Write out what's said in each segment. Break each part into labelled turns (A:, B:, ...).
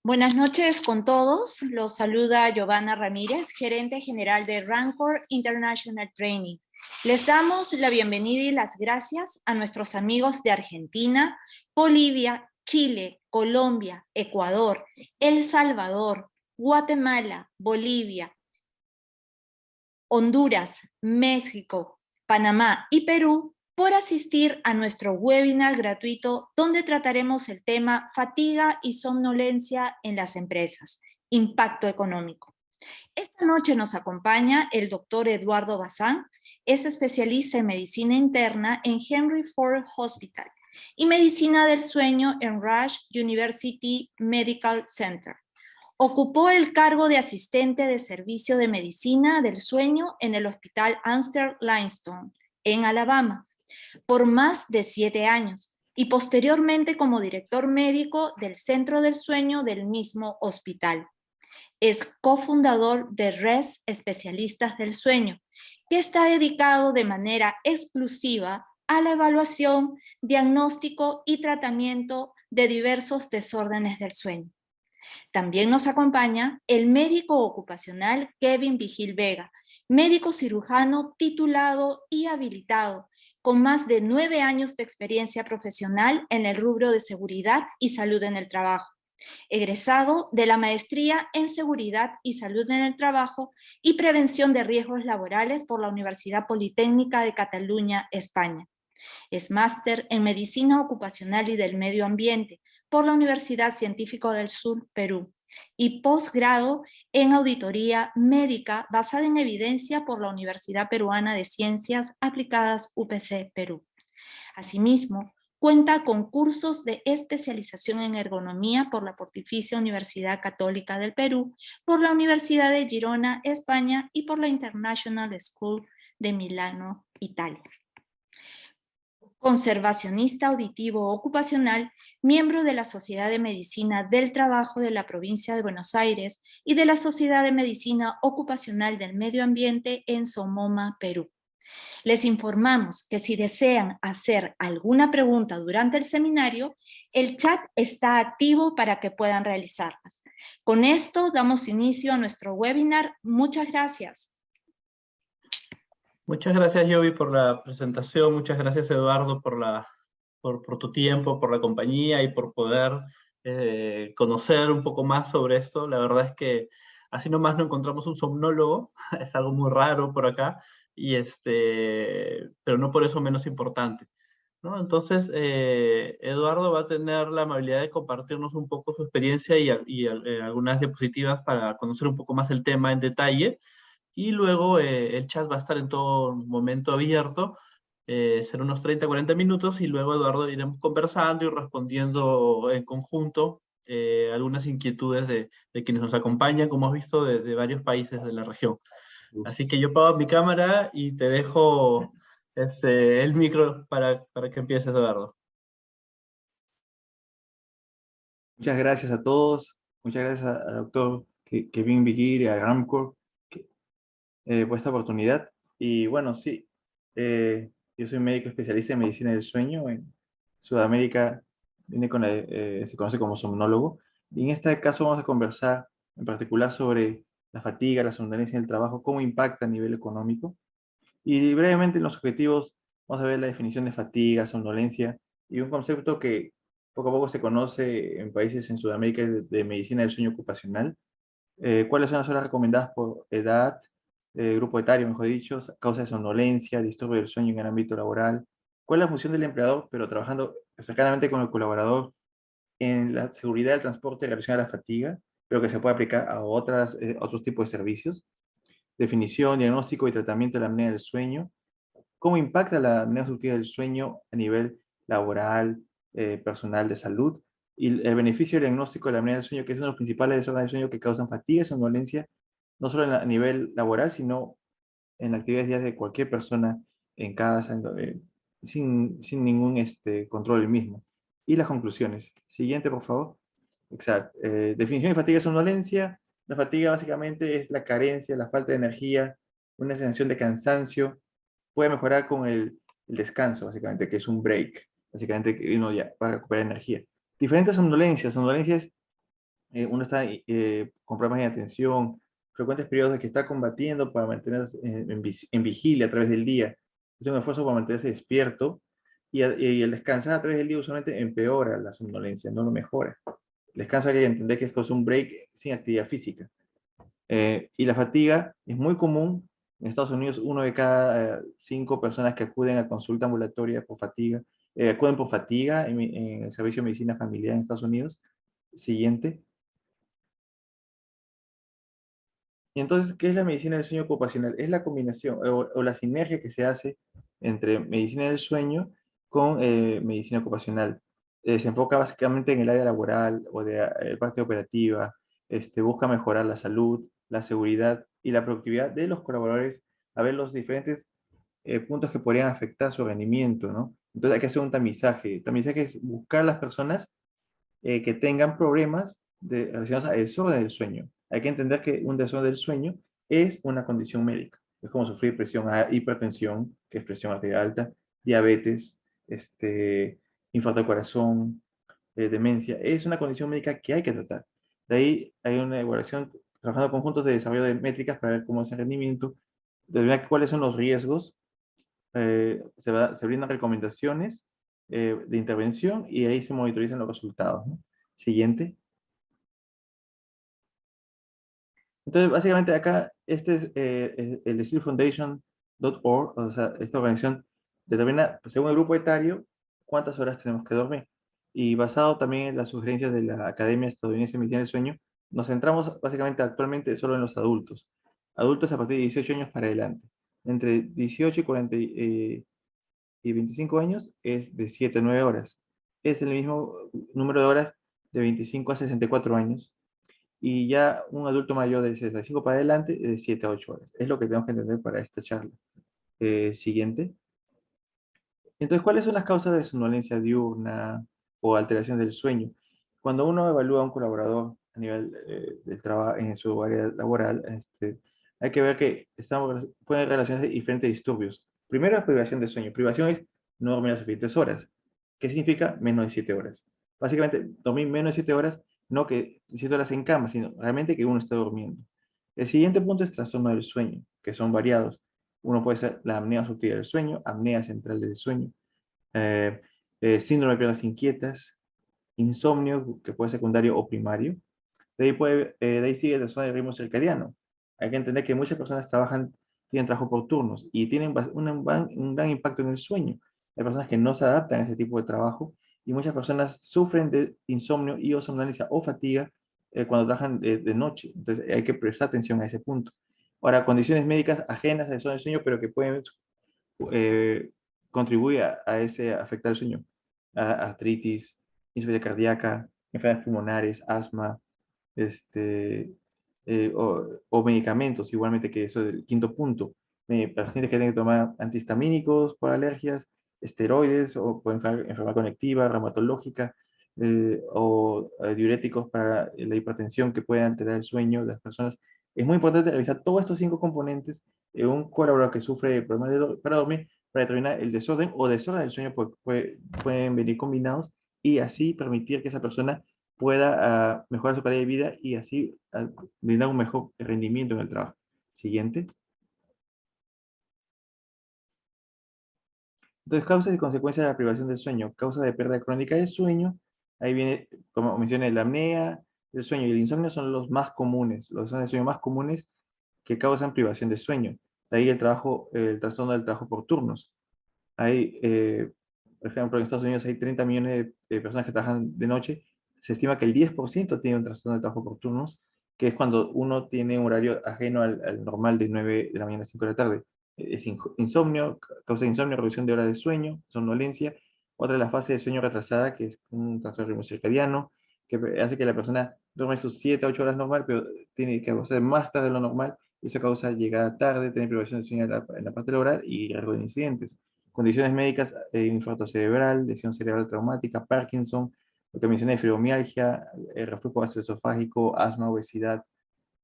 A: Buenas noches con todos. Los saluda Giovanna Ramírez, gerente general de Rancor International Training. Les damos la bienvenida y las gracias a nuestros amigos de Argentina, Bolivia, Chile, Colombia, Ecuador, El Salvador, Guatemala, Bolivia, Honduras, México, Panamá y Perú por asistir a nuestro webinar gratuito donde trataremos el tema fatiga y somnolencia en las empresas, impacto económico. Esta noche nos acompaña el doctor Eduardo Bazán, es especialista en medicina interna en Henry Ford Hospital y medicina del sueño en Rush University Medical Center. Ocupó el cargo de asistente de servicio de medicina del sueño en el Hospital Amster Limestone, en Alabama, por más de 7 años y posteriormente como director médico del Centro del Sueño del mismo hospital. Es cofundador de RES Especialistas del Sueño, que está dedicado de manera exclusiva a la evaluación, diagnóstico y tratamiento de diversos desórdenes del sueño. También nos acompaña el médico ocupacional Kevin Vigil Vega, médico cirujano titulado y habilitado, con más de 9 años de experiencia profesional en el rubro de seguridad y salud en el trabajo, egresado de la maestría en seguridad y salud en el trabajo y prevención de riesgos laborales por la Universidad Politécnica de Cataluña, España. Es máster en medicina ocupacional y del medio ambiente por la Universidad Científica del Sur, Perú, y posgrado en auditoría médica basada en evidencia por la Universidad Peruana de Ciencias Aplicadas UPC, Perú. Asimismo, cuenta con cursos de especialización en ergonomía por la Pontificia Universidad Católica del Perú, por la Universidad de Girona, España, y por la International School de Milano, Italia. Conservacionista auditivo ocupacional, miembro de la Sociedad de Medicina del Trabajo de la Provincia de Buenos Aires y de la Sociedad de Medicina Ocupacional del Medio Ambiente en Somoma, Perú. Les informamos que si desean hacer alguna pregunta durante el seminario, el chat está activo para que puedan realizarlas. Con esto damos inicio a nuestro webinar. Muchas gracias.
B: Muchas gracias, Yovi, por la presentación. Muchas gracias, Eduardo, por tu tiempo, por la compañía y por poder conocer un poco más sobre esto. La verdad es que así nomás no encontramos un somnólogo, es algo muy raro por acá, pero no por eso menos importante, ¿no? Entonces, Eduardo va a tener la amabilidad de compartirnos un poco su experiencia y algunas diapositivas para conocer un poco más el tema en detalle. Y luego el chat va a estar en todo momento abierto, será unos 30-40 minutos, y luego Eduardo iremos conversando y respondiendo en conjunto algunas inquietudes de quienes nos acompañan, como has visto, de varios países de la región. Así que yo apago mi cámara y te dejo el micro para que empieces, Eduardo.
C: Muchas gracias a todos, muchas gracias al doctor Kevin Vigil y a Rancor por esta oportunidad. Y bueno, sí, yo soy médico especialista en medicina del sueño. En Sudamérica se conoce como somnólogo. Y en este caso vamos a conversar en particular sobre la fatiga, la somnolencia en el trabajo, cómo impacta a nivel económico. Y brevemente en los objetivos vamos a ver la definición de fatiga, somnolencia y un concepto que poco a poco se conoce en países en Sudamérica de medicina del sueño ocupacional. ¿Cuáles son las horas recomendadas por edad, grupo etario, mejor dicho, causa de somnolencia, disturbio del sueño en el ámbito laboral? ¿Cuál es la función del empleador, pero trabajando cercanamente con el colaborador en la seguridad del transporte en relación a la fatiga, pero que se puede aplicar a otros tipos de servicios? Definición, diagnóstico y tratamiento de la apnea del sueño. ¿Cómo impacta la apnea obstructiva del sueño a nivel laboral, personal de salud? Y el beneficio del diagnóstico de la apnea del sueño, que es uno de los principales desórdenes del sueño que causan fatiga y somnolencia, no solo a nivel laboral, sino en las actividades diarias de cualquier persona en casa, sin ningún control del mismo. Y las conclusiones. Siguiente, por favor. Exacto. Definición de fatiga y somnolencia. La fatiga básicamente es la carencia, la falta de energía, una sensación de cansancio. Puede mejorar con el descanso, básicamente, que es un break, básicamente, que uno ya para recuperar energía. Diferentes somnolencias. Somnolencia es uno está con problemas de atención, frecuentes periodos de que está combatiendo para mantenerse en vigilia a través del día. Es un esfuerzo para mantenerse despierto y el descansar a través del día usualmente empeora la somnolencia, no lo mejora. El descanso hay que entender que es un break sin actividad física. Y la fatiga es muy común. En Estados Unidos, 1 de cada 5 personas que acuden a consulta ambulatoria por fatiga, acuden por fatiga en el servicio de medicina familiar en Estados Unidos. Siguiente. Y entonces, ¿qué es la medicina del sueño ocupacional? Es la combinación o la sinergia que se hace entre medicina del sueño con medicina ocupacional. Se enfoca básicamente en el área laboral o de parte operativa. Busca mejorar la salud, la seguridad y la productividad de los colaboradores, a ver los diferentes puntos que podrían afectar su rendimiento, ¿no? Entonces hay que hacer un tamizaje. Tamizaje es buscar las personas que tengan problemas relacionados al desorden del sueño. Hay que entender que un desorden del sueño es una condición médica. Es como sufrir hipertensión, que es presión arterial alta, diabetes, infarto del corazón, demencia. Es una condición médica que hay que tratar. De ahí hay una evaluación, trabajando conjuntos de desarrollo de métricas para ver cómo es el rendimiento, determinar cuáles son los riesgos, se brindan recomendaciones de intervención y ahí se monitorizan los resultados, ¿no? Siguiente. Entonces, básicamente acá, este es el sleepfoundation.org, o sea, esta organización determina, pues, según el grupo etario, cuántas horas tenemos que dormir. Y basado también en las sugerencias de la Academia Estadounidense de Medicina del Sueño, nos centramos básicamente actualmente solo en los adultos. Adultos a partir de 18 años para adelante. Entre 18 y 40 y 25 años es de 7 a 9 horas. Es el mismo número de horas de 25 a 64 años. Y ya un adulto mayor de 65 para adelante de 7 a 8 horas. Es lo que tenemos que entender para esta charla. Siguiente. Entonces, ¿cuáles son las causas de somnolencia diurna o alteración del sueño? Cuando uno evalúa a un colaborador a nivel del trabajo en su área laboral, hay que ver que pueden relacionarse diferentes disturbios. Primero es privación de sueño. Privación es no dormir las suficientes horas. ¿Qué significa? Menos de 7 horas. Básicamente, dormir menos de 7 horas, no que 7 horas en cama, sino realmente que uno esté durmiendo. El siguiente punto es trastorno del sueño, que son variados. Uno puede ser la apnea obstructiva del sueño, apnea central del sueño, eh, síndrome de piernas inquietas, insomnio, que puede ser secundario o primario. De ahí sigue el desorden del ritmo circadiano. Hay que entender que muchas personas tienen trabajo por turnos y tienen un gran impacto en el sueño. Hay personas que no se adaptan a ese tipo de trabajo y muchas personas sufren de insomnio y o somnolencia o fatiga cuando trabajan de noche. Entonces hay que prestar atención a ese punto. Ahora, condiciones médicas ajenas al desorden del sueño, pero que pueden eh, contribuir a ese afectar el sueño. Artritis, insuficiencia cardíaca, enfermedades pulmonares, asma, o medicamentos, igualmente, que eso es el quinto punto. Pacientes que tienen que tomar antihistamínicos por alergias, esteroides o por enfermedad conectiva, reumatológica, o diuréticos para la hipertensión que pueden alterar el sueño de las personas. Es muy importante revisar todos estos 5 componentes en un colaborador que sufre problemas para dormir, para determinar el desorden o desorden del sueño, porque pueden venir combinados y así permitir que esa persona pueda mejorar su calidad de vida y así brindar un mejor rendimiento en el trabajo. Siguiente. Entonces, causas y consecuencias de la privación del sueño. Causa de pérdida crónica del sueño. Ahí viene, como mencioné, la apnea, el sueño y el insomnio son los más comunes, los desórdenes de sueño más comunes que causan privación de sueño. De ahí el trastorno del trabajo por turnos. Hay, por ejemplo, en Estados Unidos hay 30 millones de personas que trabajan de noche. Se estima que el 10% tiene un trastorno de trabajo por turnos, que es cuando uno tiene un horario ajeno al normal de 9 de la mañana a 5 de la tarde. Es insomnio, causa de insomnio, reducción de horas de sueño, somnolencia. Otra es la fase de sueño retrasada, que es un trastorno del ritmo circadiano, que hace que la persona duerme sus 7 a 8 horas normal, pero tiene que hacer más tarde de lo normal, y eso causa llegada tarde, tener privación de sueño en la parte laboral y riesgo de incidentes. Condiciones médicas, infarto cerebral, lesión cerebral traumática, Parkinson, lo que mencioné, fibromialgia, reflujo gastroesofágico, asma, obesidad,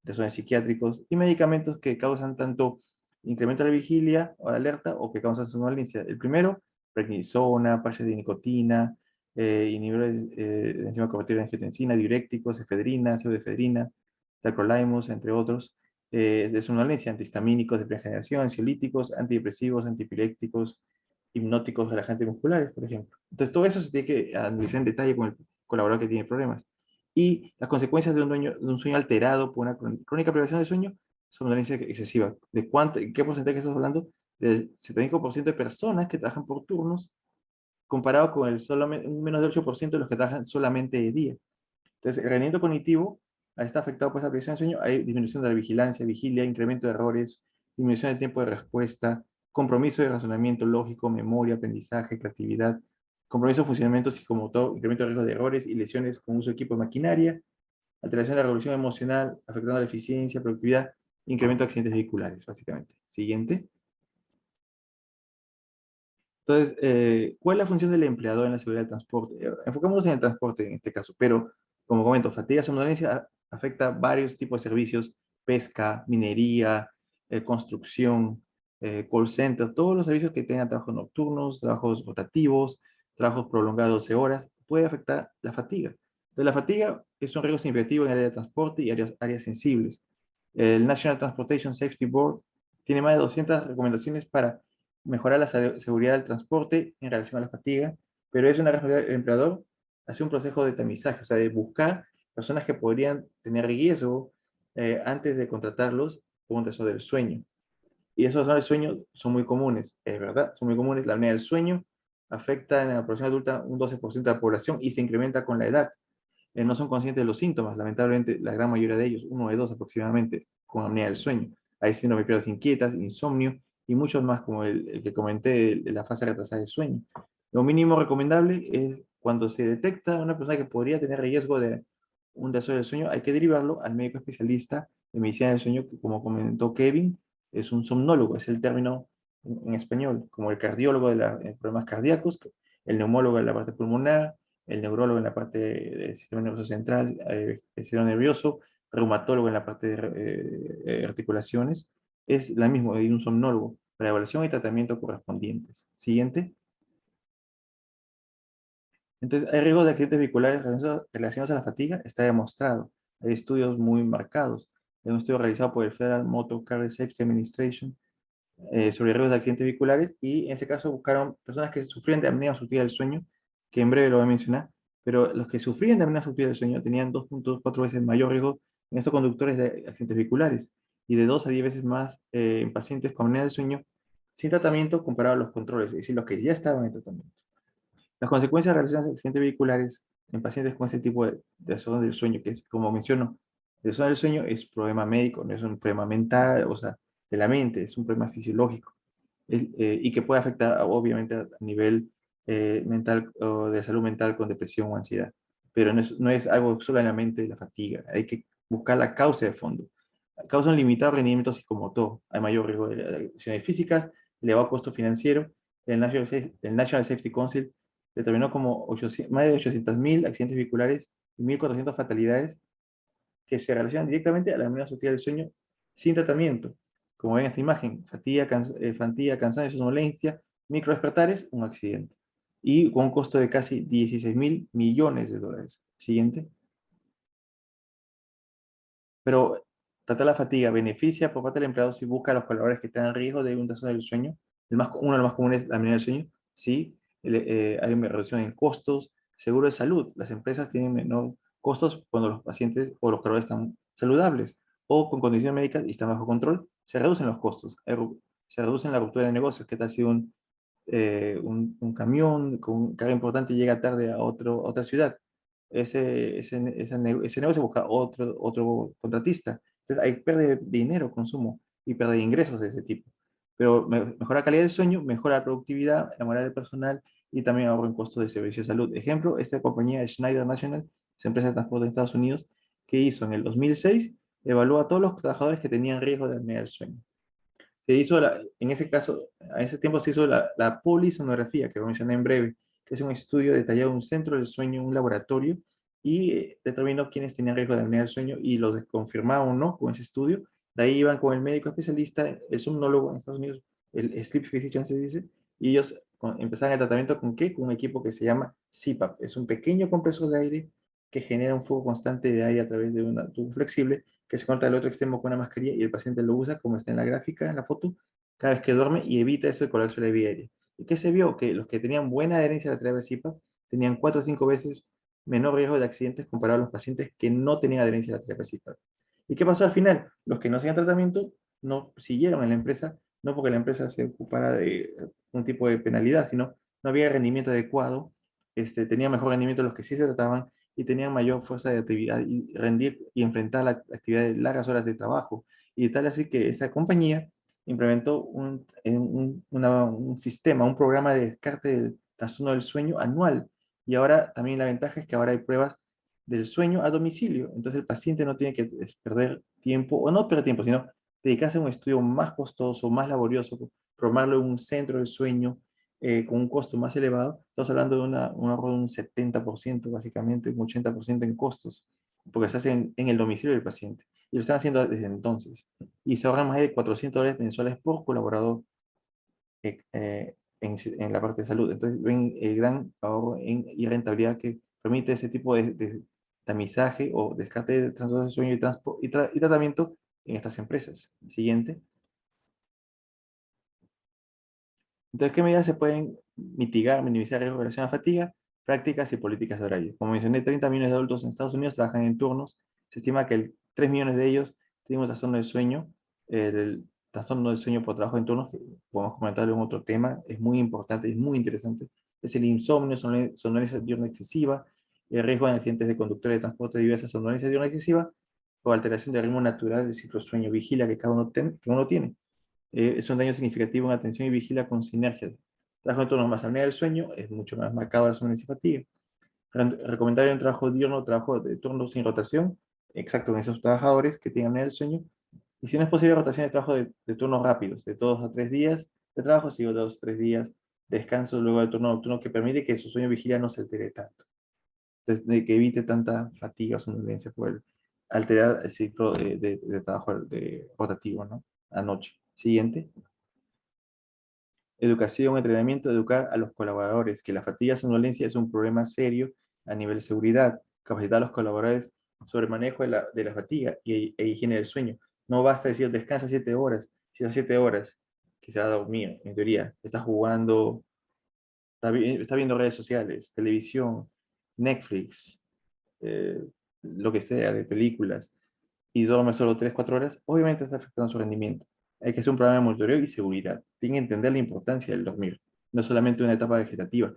C: desórdenes psiquiátricos y medicamentos que causan tanto incremento de la vigilia o de alerta o que causan somnolencia. El primero, prednisona, parches de nicotina, inhibidores de enzima convertida en angiotensina, diuréticos, efedrina, pseudoefedrina, tacrolimus, entre otros, de somnolencia, antihistamínicos de primera generación, ansiolíticos, antidepresivos, antipilépticos, hipnóticos, relajantes musculares, por ejemplo. Entonces, todo eso se tiene que analizar en detalle con el colaborador que tiene problemas. Y las consecuencias de un sueño alterado por una crónica privación de sueño, somnolencia excesiva. ¿Qué porcentaje estás hablando? Del 75% de personas que trabajan por turnos, comparado con un menos del 8% de los que trabajan solamente de día. Entonces, el rendimiento cognitivo está afectado por esa privación de sueño. Hay disminución de la vigilia, incremento de errores, disminución del tiempo de respuesta, compromiso de razonamiento lógico, memoria, aprendizaje, creatividad, compromiso de funcionamiento psicomotor, incremento de riesgo de errores y lesiones con uso de equipo de maquinaria, alteración de la regulación emocional, afectando la eficiencia, productividad, incremento de accidentes vehiculares, básicamente. Siguiente. Entonces, ¿cuál es la función del empleador en la seguridad del transporte? Enfocémonos en el transporte en este caso, pero como comento, fatiga, somnolencia afecta varios tipos de servicios: pesca, minería, construcción, call center, todos los servicios que tengan trabajos nocturnos, trabajos rotativos, trabajos prolongados de 12 horas, puede afectar la fatiga. Entonces, la fatiga es un riesgo significativo en el área de transporte y áreas sensibles. El National Transportation Safety Board tiene más de 200 recomendaciones para mejorar la seguridad del transporte en relación a la fatiga, pero es una responsabilidad del empleador hacer un proceso de tamizaje, o sea, de buscar personas que podrían tener riesgo antes de contratarlos por un trastorno del sueño. Y esos trastornos del sueño son muy comunes, es verdad, son muy comunes. La apnea del sueño afecta en la población adulta un 12% de la población y se incrementa con la edad. No son conscientes de los síntomas, lamentablemente la gran mayoría de ellos, uno de dos aproximadamente, con apnea del sueño. Hay síndrome de piernas inquietas, insomnio y muchos más, como el que comenté, de la fase retrasada de sueño. Lo mínimo recomendable es cuando se detecta una persona que podría tener riesgo de un trastorno del sueño, hay que derivarlo al médico especialista de medicina del sueño, que como comentó Kevin, es un somnólogo, es el término en español, como el cardiólogo de problemas cardíacos, el neumólogo de la parte pulmonar, el neurólogo en la parte del sistema nervioso central, el sistema nervioso, reumatólogo en la parte de articulaciones, es la misma, hay un somnólogo para evaluación y tratamiento correspondientes. Siguiente. Entonces, ¿hay riesgos de accidentes vehiculares relacionados a la fatiga? Está demostrado. Hay estudios muy marcados. Hay un estudio realizado por el Federal Motor Carrier Safety Administration sobre riesgos de accidentes vehiculares, y en este caso buscaron personas que sufrían de apnea obstructiva del sueño, que en breve lo voy a mencionar, pero los que sufrían de apnea obstructiva del sueño tenían 2.4 veces mayor riesgo en estos conductores de accidentes vehiculares y de 2 a 10 veces más en pacientes con apnea del sueño sin tratamiento comparado a los controles, es decir, los que ya estaban en tratamiento. Las consecuencias relacionadas a accidentes vehiculares en pacientes con este tipo de desorden del sueño, que es, como menciono, el desorden del sueño es problema médico, no es un problema mental, o sea, de la mente, es un problema fisiológico, y que puede afectar obviamente a nivel mental o de salud mental con depresión o ansiedad. Pero no es algo solamente de la fatiga, hay que buscar la causa de fondo. Causa un limitado rendimiento psicomotor, hay mayor riesgo de lesiones físicas, elevado costo financiero. El National Safety Council determinó como más de 800.000 accidentes vehiculares y 1.400 fatalidades que se relacionan directamente a la apnea obstructiva del sueño sin tratamiento. Como ven en esta imagen, fatiga, cansancio, somnolencia, microdespertares, un accidente. Y con un costo de casi 16.000 millones de dólares. Siguiente. Pero tratar la fatiga beneficia por parte del empleado si busca a los colaboradores que tengan riesgo de un trastorno del sueño. Uno de los más comunes es la apnea del sueño. Sí, hay una reducción en costos. Seguro de salud. Las empresas tienen menor costos cuando los pacientes o los colaboradores están saludables o con condiciones médicas y están bajo control. Se reducen los costos. Se reducen la ruptura de negocios. ¿Qué tal si un camión con carga importante llega tarde a otra ciudad? Ese negocio busca otro contratista. Entonces hay pérdida de dinero, consumo y pérdida de ingresos de ese tipo. Pero mejora la calidad del sueño, mejora la productividad, la moral del personal y también ahorra en costos de servicio de salud. Ejemplo, esta compañía Schneider National, es empresa de transporte en Estados Unidos, que hizo en el 2006, evaluó a todos los trabajadores que tenían riesgo de apnea del sueño. Se hizo, en ese caso, a ese tiempo se hizo la polisonografía, que voy a mencionar en breve, que es un estudio detallado de un centro del sueño, un laboratorio, y determinó quiénes tenían riesgo de apnea del sueño y los confirmaban o no con ese estudio. De ahí iban con el médico especialista, el somnólogo en Estados Unidos, el sleep physician se dice, y ellos empezaban el tratamiento ¿con qué? Con un equipo que se llama CPAP. Es un pequeño compresor de aire que genera un flujo constante de aire a través de un tubo flexible que se conecta al otro extremo con una mascarilla y el paciente lo usa, como está en la gráfica, en la foto, cada vez que duerme y evita eso el colapso de la vía aérea. ¿Y qué se vio? Que los que tenían buena adherencia a la terapia CPAP tenían 4 o 5 veces menor riesgo de accidentes comparado a los pacientes que no tenían adherencia a la terapia CPAP. ¿Y qué pasó al final? Los que no hacían tratamiento no siguieron en la empresa, no porque la empresa se ocupara de un tipo de penalidad, sino no había rendimiento adecuado, tenía mejor rendimiento los que sí se trataban y tenían mayor fuerza de actividad y rendir y enfrentar la actividad de largas horas de trabajo. Y tal así que esta compañía implementó un sistema, un programa de descarte del trastorno del sueño anual. Y ahora también la ventaja es que ahora hay pruebas del sueño a domicilio. Entonces el paciente no tiene que perder tiempo, o no perder tiempo, sino dedicarse a un estudio más costoso, más laborioso, programarlo en un centro del sueño con un costo más elevado. Estamos hablando de un ahorro de un 70%, básicamente, un 80% en costos, porque se hace en el domicilio del paciente. Y lo están haciendo desde entonces. Y se ahorran más de $400 mensuales por colaborador en la parte de salud. Entonces, ven el gran ahorro y rentabilidad que permite ese tipo de tamizaje o descarte de trastornos de sueño y tratamiento en estas empresas. Siguiente. Entonces, ¿qué medidas se pueden mitigar, minimizar el riesgo relación a fatiga? Prácticas y políticas de horario. Como mencioné, 30 millones de adultos en Estados Unidos trabajan en turnos. Se estima que 3 millones de ellos tienen un trastorno de sueño. El trastorno del sueño por trabajo en turnos, que podemos comentarlo en otro tema, es muy importante, es muy interesante. Es el insomnio, somnolencia diurna excesiva, el riesgo de accidentes de conductores de transporte debido a somnolencia diurna excesiva o alteración del ritmo natural del ciclo sueño vigila que cada uno tiene. Es un daño significativo en atención y vigila con sinergias. Trabajo en torno más apnea del sueño es mucho más marcado la somnolencia y fatiga. Recomendar un trabajo diurno, trabajo de turno sin rotación, exacto, en esos trabajadores que tienen apnea del sueño. Y si no es posible, rotación de trabajo de turnos rápidos, de 2 a 3 días de trabajo, sigo 2 a 3 días de descanso luego del turno nocturno que permite que su sueño vigilia no se altere tanto. Entonces, de que evite tanta fatiga o somnolencia por el alterar el ciclo de trabajo rotativo, ¿no? Anoche. Siguiente. Educación, entrenamiento, educar a los colaboradores, que la fatiga somnolencia es un problema serio a nivel de seguridad, capacitar a los colaboradores sobre el manejo de la fatiga e higiene del sueño. No basta decir descansa 7 horas, si a 7 horas que se va a dormir, en teoría, está jugando, está viendo redes sociales, televisión, Netflix, eh, lo que sea, de películas, y duerme solo 3 4 horas, obviamente está afectando su rendimiento. Hay que hacer un programa de monitoreo y seguridad. Tiene que entender la importancia del dormir, no solamente una etapa vegetativa,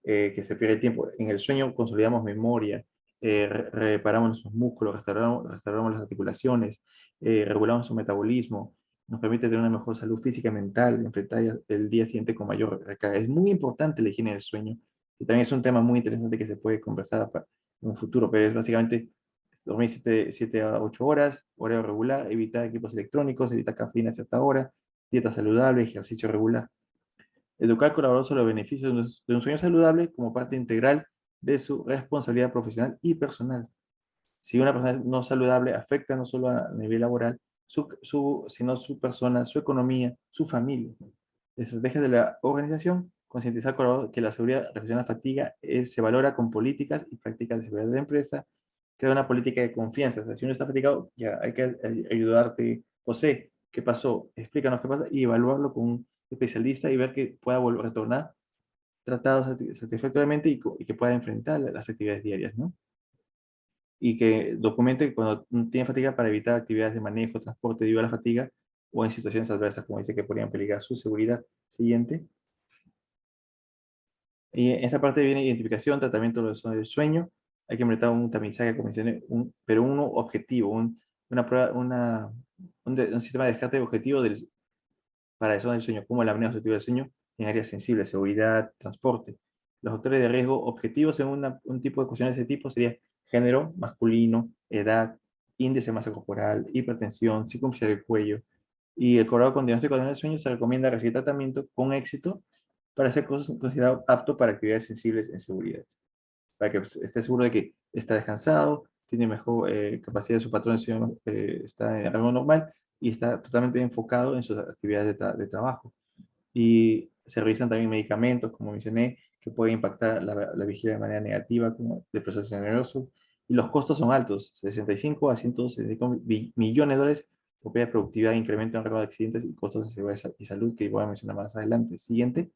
C: que se pierde tiempo. En el sueño consolidamos memoria, reparamos nuestros músculos, restauramos las articulaciones, regulamos su metabolismo, nos permite tener una mejor salud física y mental, enfrentar el día siguiente con mayor recarga. Es muy importante la higiene del sueño, y también es un tema muy interesante que se puede conversar en un futuro, pero es básicamente dormir 7 a 8 horas, horario regular, evitar equipos electrónicos, evitar cafeína a cierta hora, dieta saludable, ejercicio regular. Educar al colaborador sobre los beneficios de un sueño saludable como parte integral de su responsabilidad profesional y personal. Si una persona no saludable afecta no solo a nivel laboral, sino su persona, su economía, su familia. Estrategias de la organización, concientizar al colaborador que la seguridad relacionada a la fatiga se valora con políticas y prácticas de seguridad de la empresa, crear una política de confianza. O sea, si uno está fatigado, ya hay que ayudarte. José, ¿qué pasó? Explícanos qué pasa y evaluarlo con un especialista y ver que pueda volver a retornar tratado satisfactoriamente y que pueda enfrentar las actividades diarias, ¿no? Y que documente cuando tiene fatiga para evitar actividades de manejo, transporte debido a la fatiga o en situaciones adversas, como dice, que podrían peligrar su seguridad. Siguiente. Y en esta parte viene identificación, tratamiento de los del sueño. Hay que implementar un tamizaje, como mencioné, pero uno objetivo, una prueba, un sistema de descarte objetivo para el del sueño, como la apnea obstructiva del sueño en áreas sensibles, seguridad, transporte. Los factores de riesgo objetivos en un tipo de cuestiones de ese tipo sería género masculino, edad, índice de masa corporal, hipertensión, circunferencia del cuello. Y el colaborador con diagnóstico de apnea del sueño se recomienda recibir tratamiento con éxito para ser considerado apto para actividades sensibles en seguridad. Para que esté seguro de que está descansado, tiene mejor capacidad de su patrón de sueño, está en rango normal y está totalmente enfocado en sus actividades de trabajo. Y Se revisan también medicamentos, como mencioné, que pueden impactar la vigilia de manera negativa, como depresión nerviosa. Y los costos son altos, 65 a 165 millones de dólares por pérdida de productividad, incremento en riesgo de accidentes y costos de seguridad y salud, que voy a mencionar más adelante. Siguiente.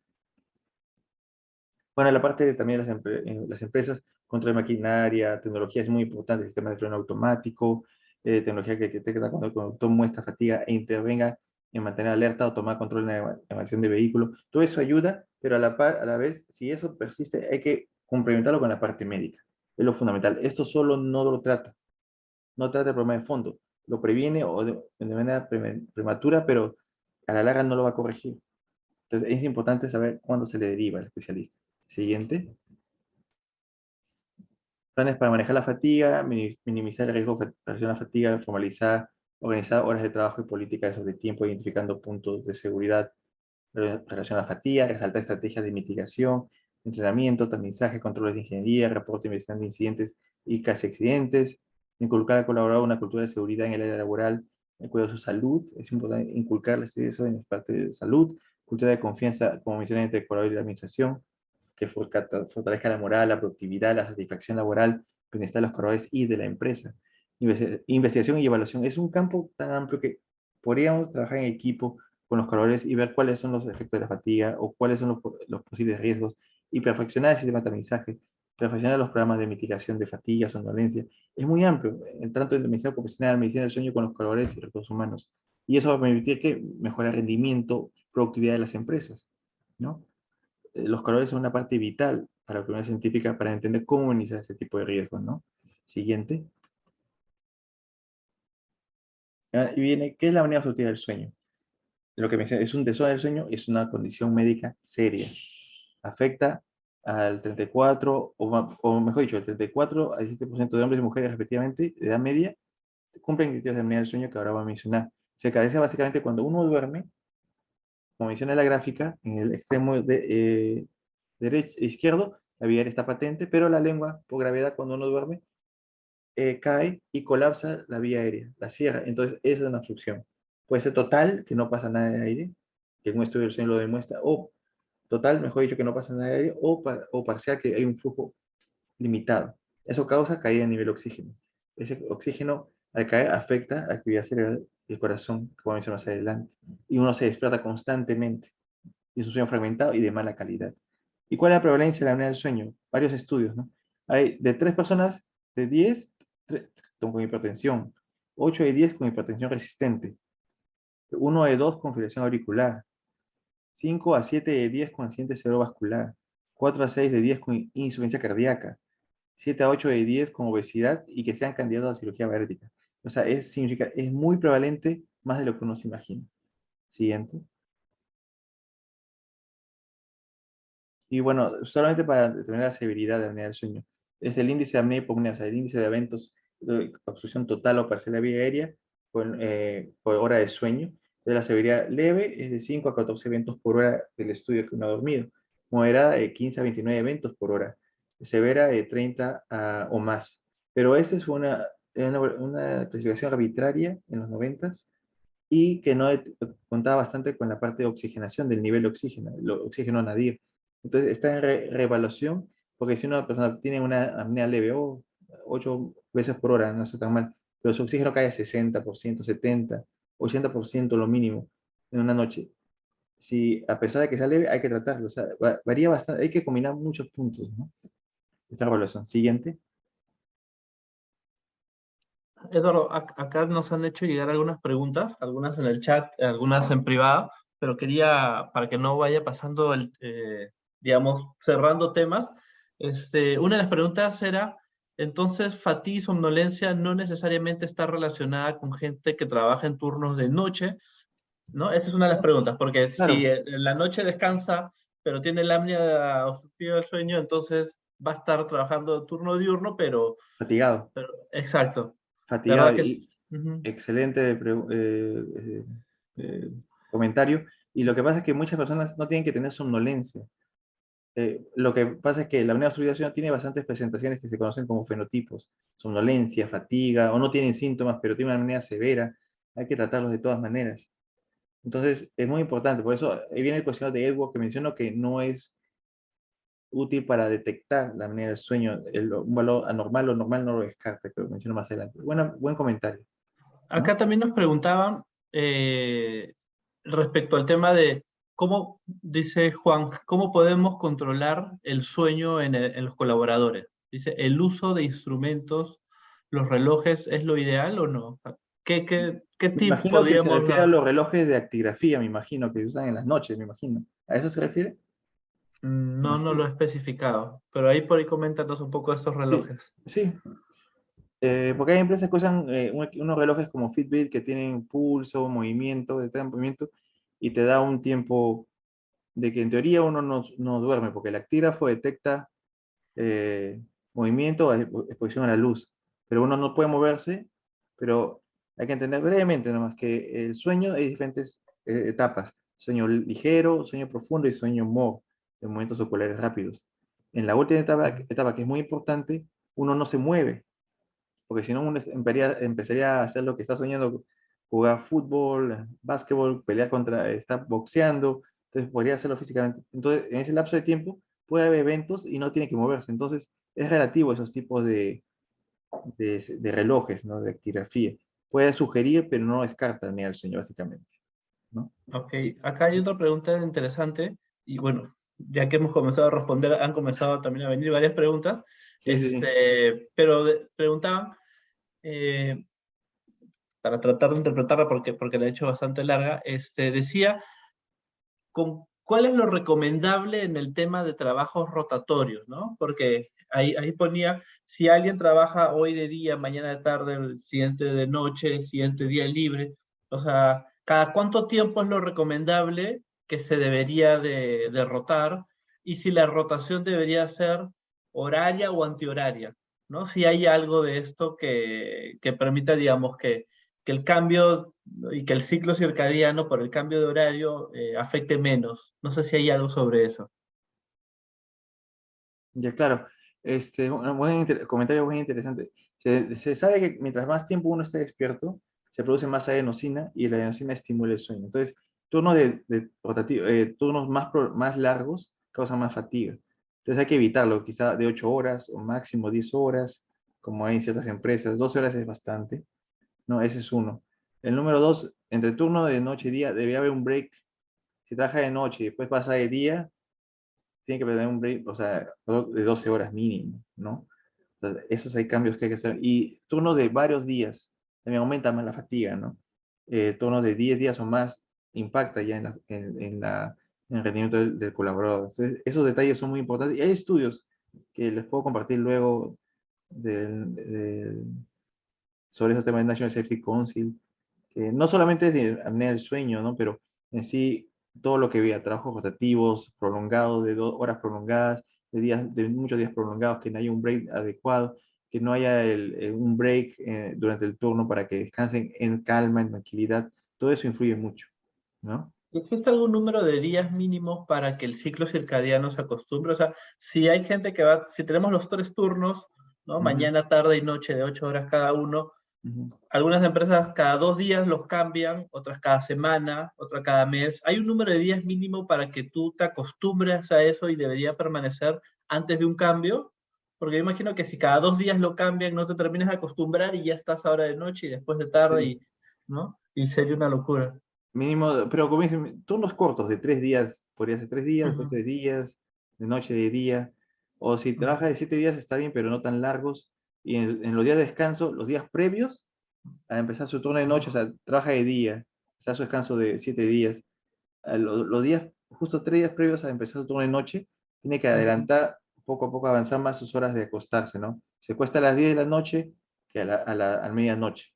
C: Bueno, la parte también de las empresas, control de maquinaria, tecnología es muy importante, sistemas de freno automático, tecnología que detecta cuando el conductor muestra fatiga e intervenga en mantener alerta o tomar control en la evasión de vehículo. Todo eso ayuda, pero a la vez, si eso persiste, hay que complementarlo con la parte médica. Es lo fundamental. Esto solo no lo trata, no trata el problema de fondo. Lo previene o de manera prematura, pero a la larga no lo va a corregir. Entonces, es importante saber cuándo se le deriva al especialista. Siguiente. Planes para manejar la fatiga, minimizar el riesgo de relación a la fatiga, formalizar, organizar horas de trabajo y políticas sobre tiempo, identificando puntos de seguridad en relación a la fatiga, resaltar estrategias de mitigación, entrenamiento, tamizaje, controles de ingeniería, reporte de investigación de incidentes y casi accidentes, inculcar al colaborador una cultura de seguridad en el área laboral, el cuidado de su salud, es importante inculcarles eso en la parte de salud, cultura de confianza, como mencioné, entre el colaborador y la administración, que fortalezca la moral, la productividad, la satisfacción laboral, bienestar de los colaboradores y de la empresa. Investigación y evaluación es un campo tan amplio que podríamos trabajar en equipo con los colaboradores y ver cuáles son los efectos de la fatiga o cuáles son los posibles riesgos y perfeccionar el sistema de tamizaje, perfeccionar los programas de mitigación de fatiga, somnolencia. Es muy amplio, en tanto en medicina ocupacional, medicina del sueño con los colaboradores y recursos humanos. Y eso va a permitir que mejore el rendimiento, productividad de las empresas, ¿no? Los colores son una parte vital para la comunidad científica para entender cómo minimizar este tipo de riesgos, ¿no? Siguiente. Y viene, ¿qué es la apnea obstructiva del sueño? Lo que mencioné, es un desorden del sueño, es una condición médica seria. Afecta al 34, o mejor dicho, al 34 al 17% de hombres y mujeres respectivamente, de edad media, cumplen criterios de apnea del sueño que ahora voy a mencionar. Se caracteriza básicamente cuando uno duerme, como menciona la gráfica, en el extremo izquierdo, la vía aérea está patente, pero la lengua, por gravedad, cuando uno duerme, cae y colapsa la vía aérea, la cierra. Entonces, eso es una obstrucción. Puede ser total, que no pasa nada de aire, que un estudio del sueño lo demuestra, o total, mejor dicho, que no pasa nada de aire, o parcial, que hay un flujo limitado. Eso causa caída de nivel de oxígeno. Ese oxígeno, al caer, afecta la actividad cerebral y el corazón, como mencioné más adelante. Y uno se despierta constantemente. Y es un sueño fragmentado y de mala calidad. ¿Y cuál es la prevalencia de la apnea del sueño? Varios estudios, ¿no? Hay de 3 personas, de 10 con hipertensión, 8 de 10 con hipertensión resistente, 1 de 2 con fibrilación auricular, 5 a 7 de 10 con accidente cerebrovascular, 4 a 6 de 10 con insuficiencia cardíaca, 7 a 8 de 10 con obesidad y que sean candidatos a cirugía bariátrica. O sea, es muy prevalente, más de lo que uno se imagina. Siguiente. Y bueno, solamente para determinar la severidad de la apnea del sueño, es el índice de apnea y hipopnea, o sea, el índice de eventos de obstrucción total o parcial de la vía aérea por hora de sueño. Entonces, la severidad leve es de 5 a 14 eventos por hora del estudio que uno ha dormido. Moderada de 15 a 29 eventos por hora. Severa de 30 o más. Pero esta fue una clasificación arbitraria en los 90 y que no contaba bastante con la parte de oxigenación del nivel de oxígeno, el oxígeno nadir. Entonces está en reevaluación, porque si una persona tiene una apnea leve, 8 veces por hora, no está tan mal, pero su oxígeno cae a 60%, 70%, 80% lo mínimo en una noche. Si a pesar de que sea leve, hay que tratarlo. O sea, varía bastante, hay que combinar muchos puntos, ¿no? Esta evaluación. Siguiente.
B: Eduardo, acá nos han hecho llegar algunas preguntas, algunas en el chat, algunas en privado, pero quería, para que no vaya pasando, digamos, cerrando temas, una de las preguntas era, entonces, fatiga y somnolencia no necesariamente está relacionada con gente que trabaja en turnos de noche, ¿no? Esa es una de las preguntas, porque si
C: Claro,
B: en la noche descansa, pero tiene la apnea obstructiva del sueño, entonces va a estar trabajando turno diurno,
C: fatigado.
B: exacto.
C: Fatigado.
B: ¿Verdad que es? Ujú.
C: Excelente eh, comentario. Y lo que pasa es que muchas personas no tienen que tener somnolencia. Lo que pasa es que la apnea obstructiva del sueño tiene bastantes presentaciones que se conocen como fenotipos. Somnolencia, fatiga, o no tienen síntomas, pero tienen una apnea severa. Hay que tratarlos de todas maneras. Entonces, es muy importante. Por eso, ahí viene el cuestionario de Edward que menciono que no es útil para detectar la apnea del sueño. Un valor anormal o normal no lo descarta, que lo menciono más adelante. Buen comentario,
B: Acá
C: ¿no?
B: también nos preguntaban respecto al tema de cómo, dice Juan, cómo podemos controlar el sueño en los colaboradores. Dice, ¿el uso de instrumentos, los relojes, es lo ideal o no? ¿Qué
C: Me
B: tip
C: imagino que se
B: podríamos
C: refiere a
B: dar?
C: los relojes de actigrafía, me imagino, que se usan en las noches, me imagino. ¿A eso se refiere? Me
B: No, no lo
C: imagino.
B: he especificado, pero ahí por ahí coméntanos un poco de estos
C: Sí,
B: relojes.
C: sí. Porque hay empresas que usan unos relojes como Fitbit que tienen pulso, movimiento, detectan movimiento, y te da un tiempo de que en teoría uno no duerme, porque el actígrafo detecta eh, movimiento o exposición a la luz, pero uno no puede moverse, pero hay que entender brevemente nomás que el sueño hay diferentes etapas, sueño ligero, sueño profundo y sueño MOR, de movimientos oculares rápidos. En la última etapa, que es muy importante, uno no se mueve, porque si no uno empezaría a hacer lo que está soñando, jugar fútbol, básquetbol, pelear estar boxeando, entonces podría hacerlo físicamente. Entonces, en ese lapso de tiempo puede haber eventos y no tiene que moverse. Entonces, es relativo a esos tipos de relojes, ¿no? De actigrafía. Puede sugerir, pero no descarta ni al sueño, básicamente, ¿no?
B: Ok, acá hay otra pregunta interesante, y bueno, ya que hemos comenzado a responder, han comenzado también a venir varias preguntas,
C: Sí, sí, sí.
B: pero preguntaban, eh, para tratar de interpretarla porque la he hecho bastante larga, decía, ¿cuál es lo recomendable en el tema de trabajos rotatorios, ¿no? Porque ahí ponía, si alguien trabaja hoy de día, mañana de tarde, el siguiente de noche, el siguiente día libre, o sea, ¿cada cuánto tiempo es lo recomendable que se debería de rotar? Y si la rotación debería ser horaria o antihoraria, ¿no? Si hay algo de esto que permita, digamos, que el cambio y que el ciclo circadiano por el cambio de horario afecte menos. No sé si hay algo sobre eso.
C: Ya, claro. Un comentario muy interesante. Se sabe que mientras más tiempo uno esté despierto, se produce más adenosina y la adenosina estimula el sueño. Entonces, turnos más largos causan más fatiga. Entonces hay que evitarlo, quizá de 8 horas o máximo 10 horas, como hay en ciertas empresas. 12 horas es bastante. No, ese es uno. El número dos, entre turno de noche y día, debe haber un break. Si trabaja de noche y después pasa de día, tiene que tener un break, o sea, de 12 horas mínimo, ¿no? O sea, esos hay cambios que hay que hacer. Y turnos de varios días, también aumenta más la fatiga, ¿no? Turnos de 10 días o más impacta ya en el rendimiento del colaborador. Entonces, esos detalles son muy importantes. Y hay estudios que les puedo compartir luego sobre esos temas de National Safety Council, que no solamente es de apnea del sueño, ¿no? Pero en sí todo lo que vea, trabajos rotativos, prolongados, de 2 horas prolongadas, de muchos días prolongados, que no haya un break adecuado, que no haya un break durante el turno para que descansen en calma, en tranquilidad, todo eso influye mucho, ¿no?
B: ¿Existe algún número de días mínimos para que el ciclo circadiano se acostumbre? O sea, si hay gente que va, si tenemos los tres turnos, ¿no?
C: Ujú,
B: Mañana, tarde y noche de 8 horas cada uno,
C: ujú.
B: algunas empresas cada 2 días los cambian, otras cada semana, otra cada mes. ¿Hay un número de días mínimo para que tú te acostumbres a eso y debería permanecer antes de un cambio? Porque yo imagino que si cada 2 días lo cambian, no te terminas de acostumbrar y ya estás ahora de noche y después de tarde,
C: Sí,
B: y, ¿no? Y sería una locura.
C: mínimo, pero como dicen, turnos cortos de 3 días, podría ser 3 días, después
B: Ujú,
C: 3 días, de noche, de día, o si
B: ujú,
C: trabaja de 7 días está bien, pero no tan largos, y en los días de descanso, los días previos a empezar su turno de noche, o sea, trabaja de día, está su descanso de 7 días, los días, justo 3 días previos a empezar su turno de noche, tiene que
B: ujú.
C: adelantar poco a poco, avanzar más sus horas de acostarse, ¿no? Se acuesta a las 10 de la noche que a medianoche,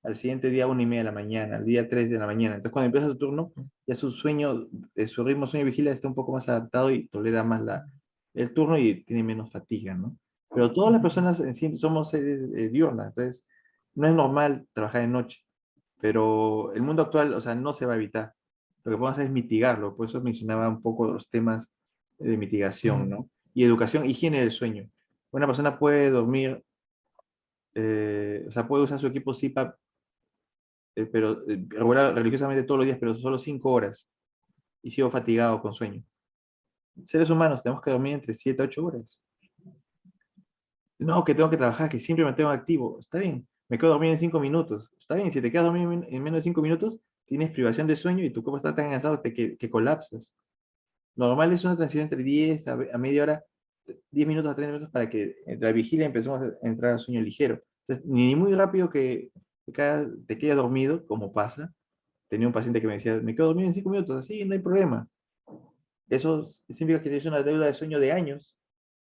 C: al siguiente día 1:30 de la mañana, al día 3 de la mañana. Entonces, cuando empieza su turno, ya su sueño, su ritmo sueño vigilia está un poco más adaptado y tolera más el turno y tiene menos fatiga, ¿no? Pero todas las personas en sí somos seres diurnas, entonces no es normal trabajar de noche, pero el mundo actual, o sea, no se va a evitar. Lo que podemos hacer es mitigarlo, por eso mencionaba un poco los temas de mitigación,
B: Ujú.
C: ¿no? Y educación, higiene del sueño. Una persona puede dormir, o sea, puede usar su equipo CPAP pero regular, religiosamente todos los días, pero solo 5 horas, y sigo fatigado con sueño. Seres humanos tenemos que dormir entre 7 a 8 horas. No, que tengo que trabajar, que siempre me tengo activo. Está bien, me quedo dormido en 5 minutos. Está bien, si te quedas dormido en menos de 5 minutos, tienes privación de sueño y tu cuerpo está tan cansado que colapsas. Lo normal es una transición entre 10 a media hora, 10 minutos a 30 minutos para que entre la vigilia empecemos a entrar al sueño ligero. Entonces, ni muy rápido que te quedes dormido, como pasa. Tenía un paciente que me decía, me quedo dormido en 5 minutos, así no hay problema. Eso significa que tienes una deuda de sueño de años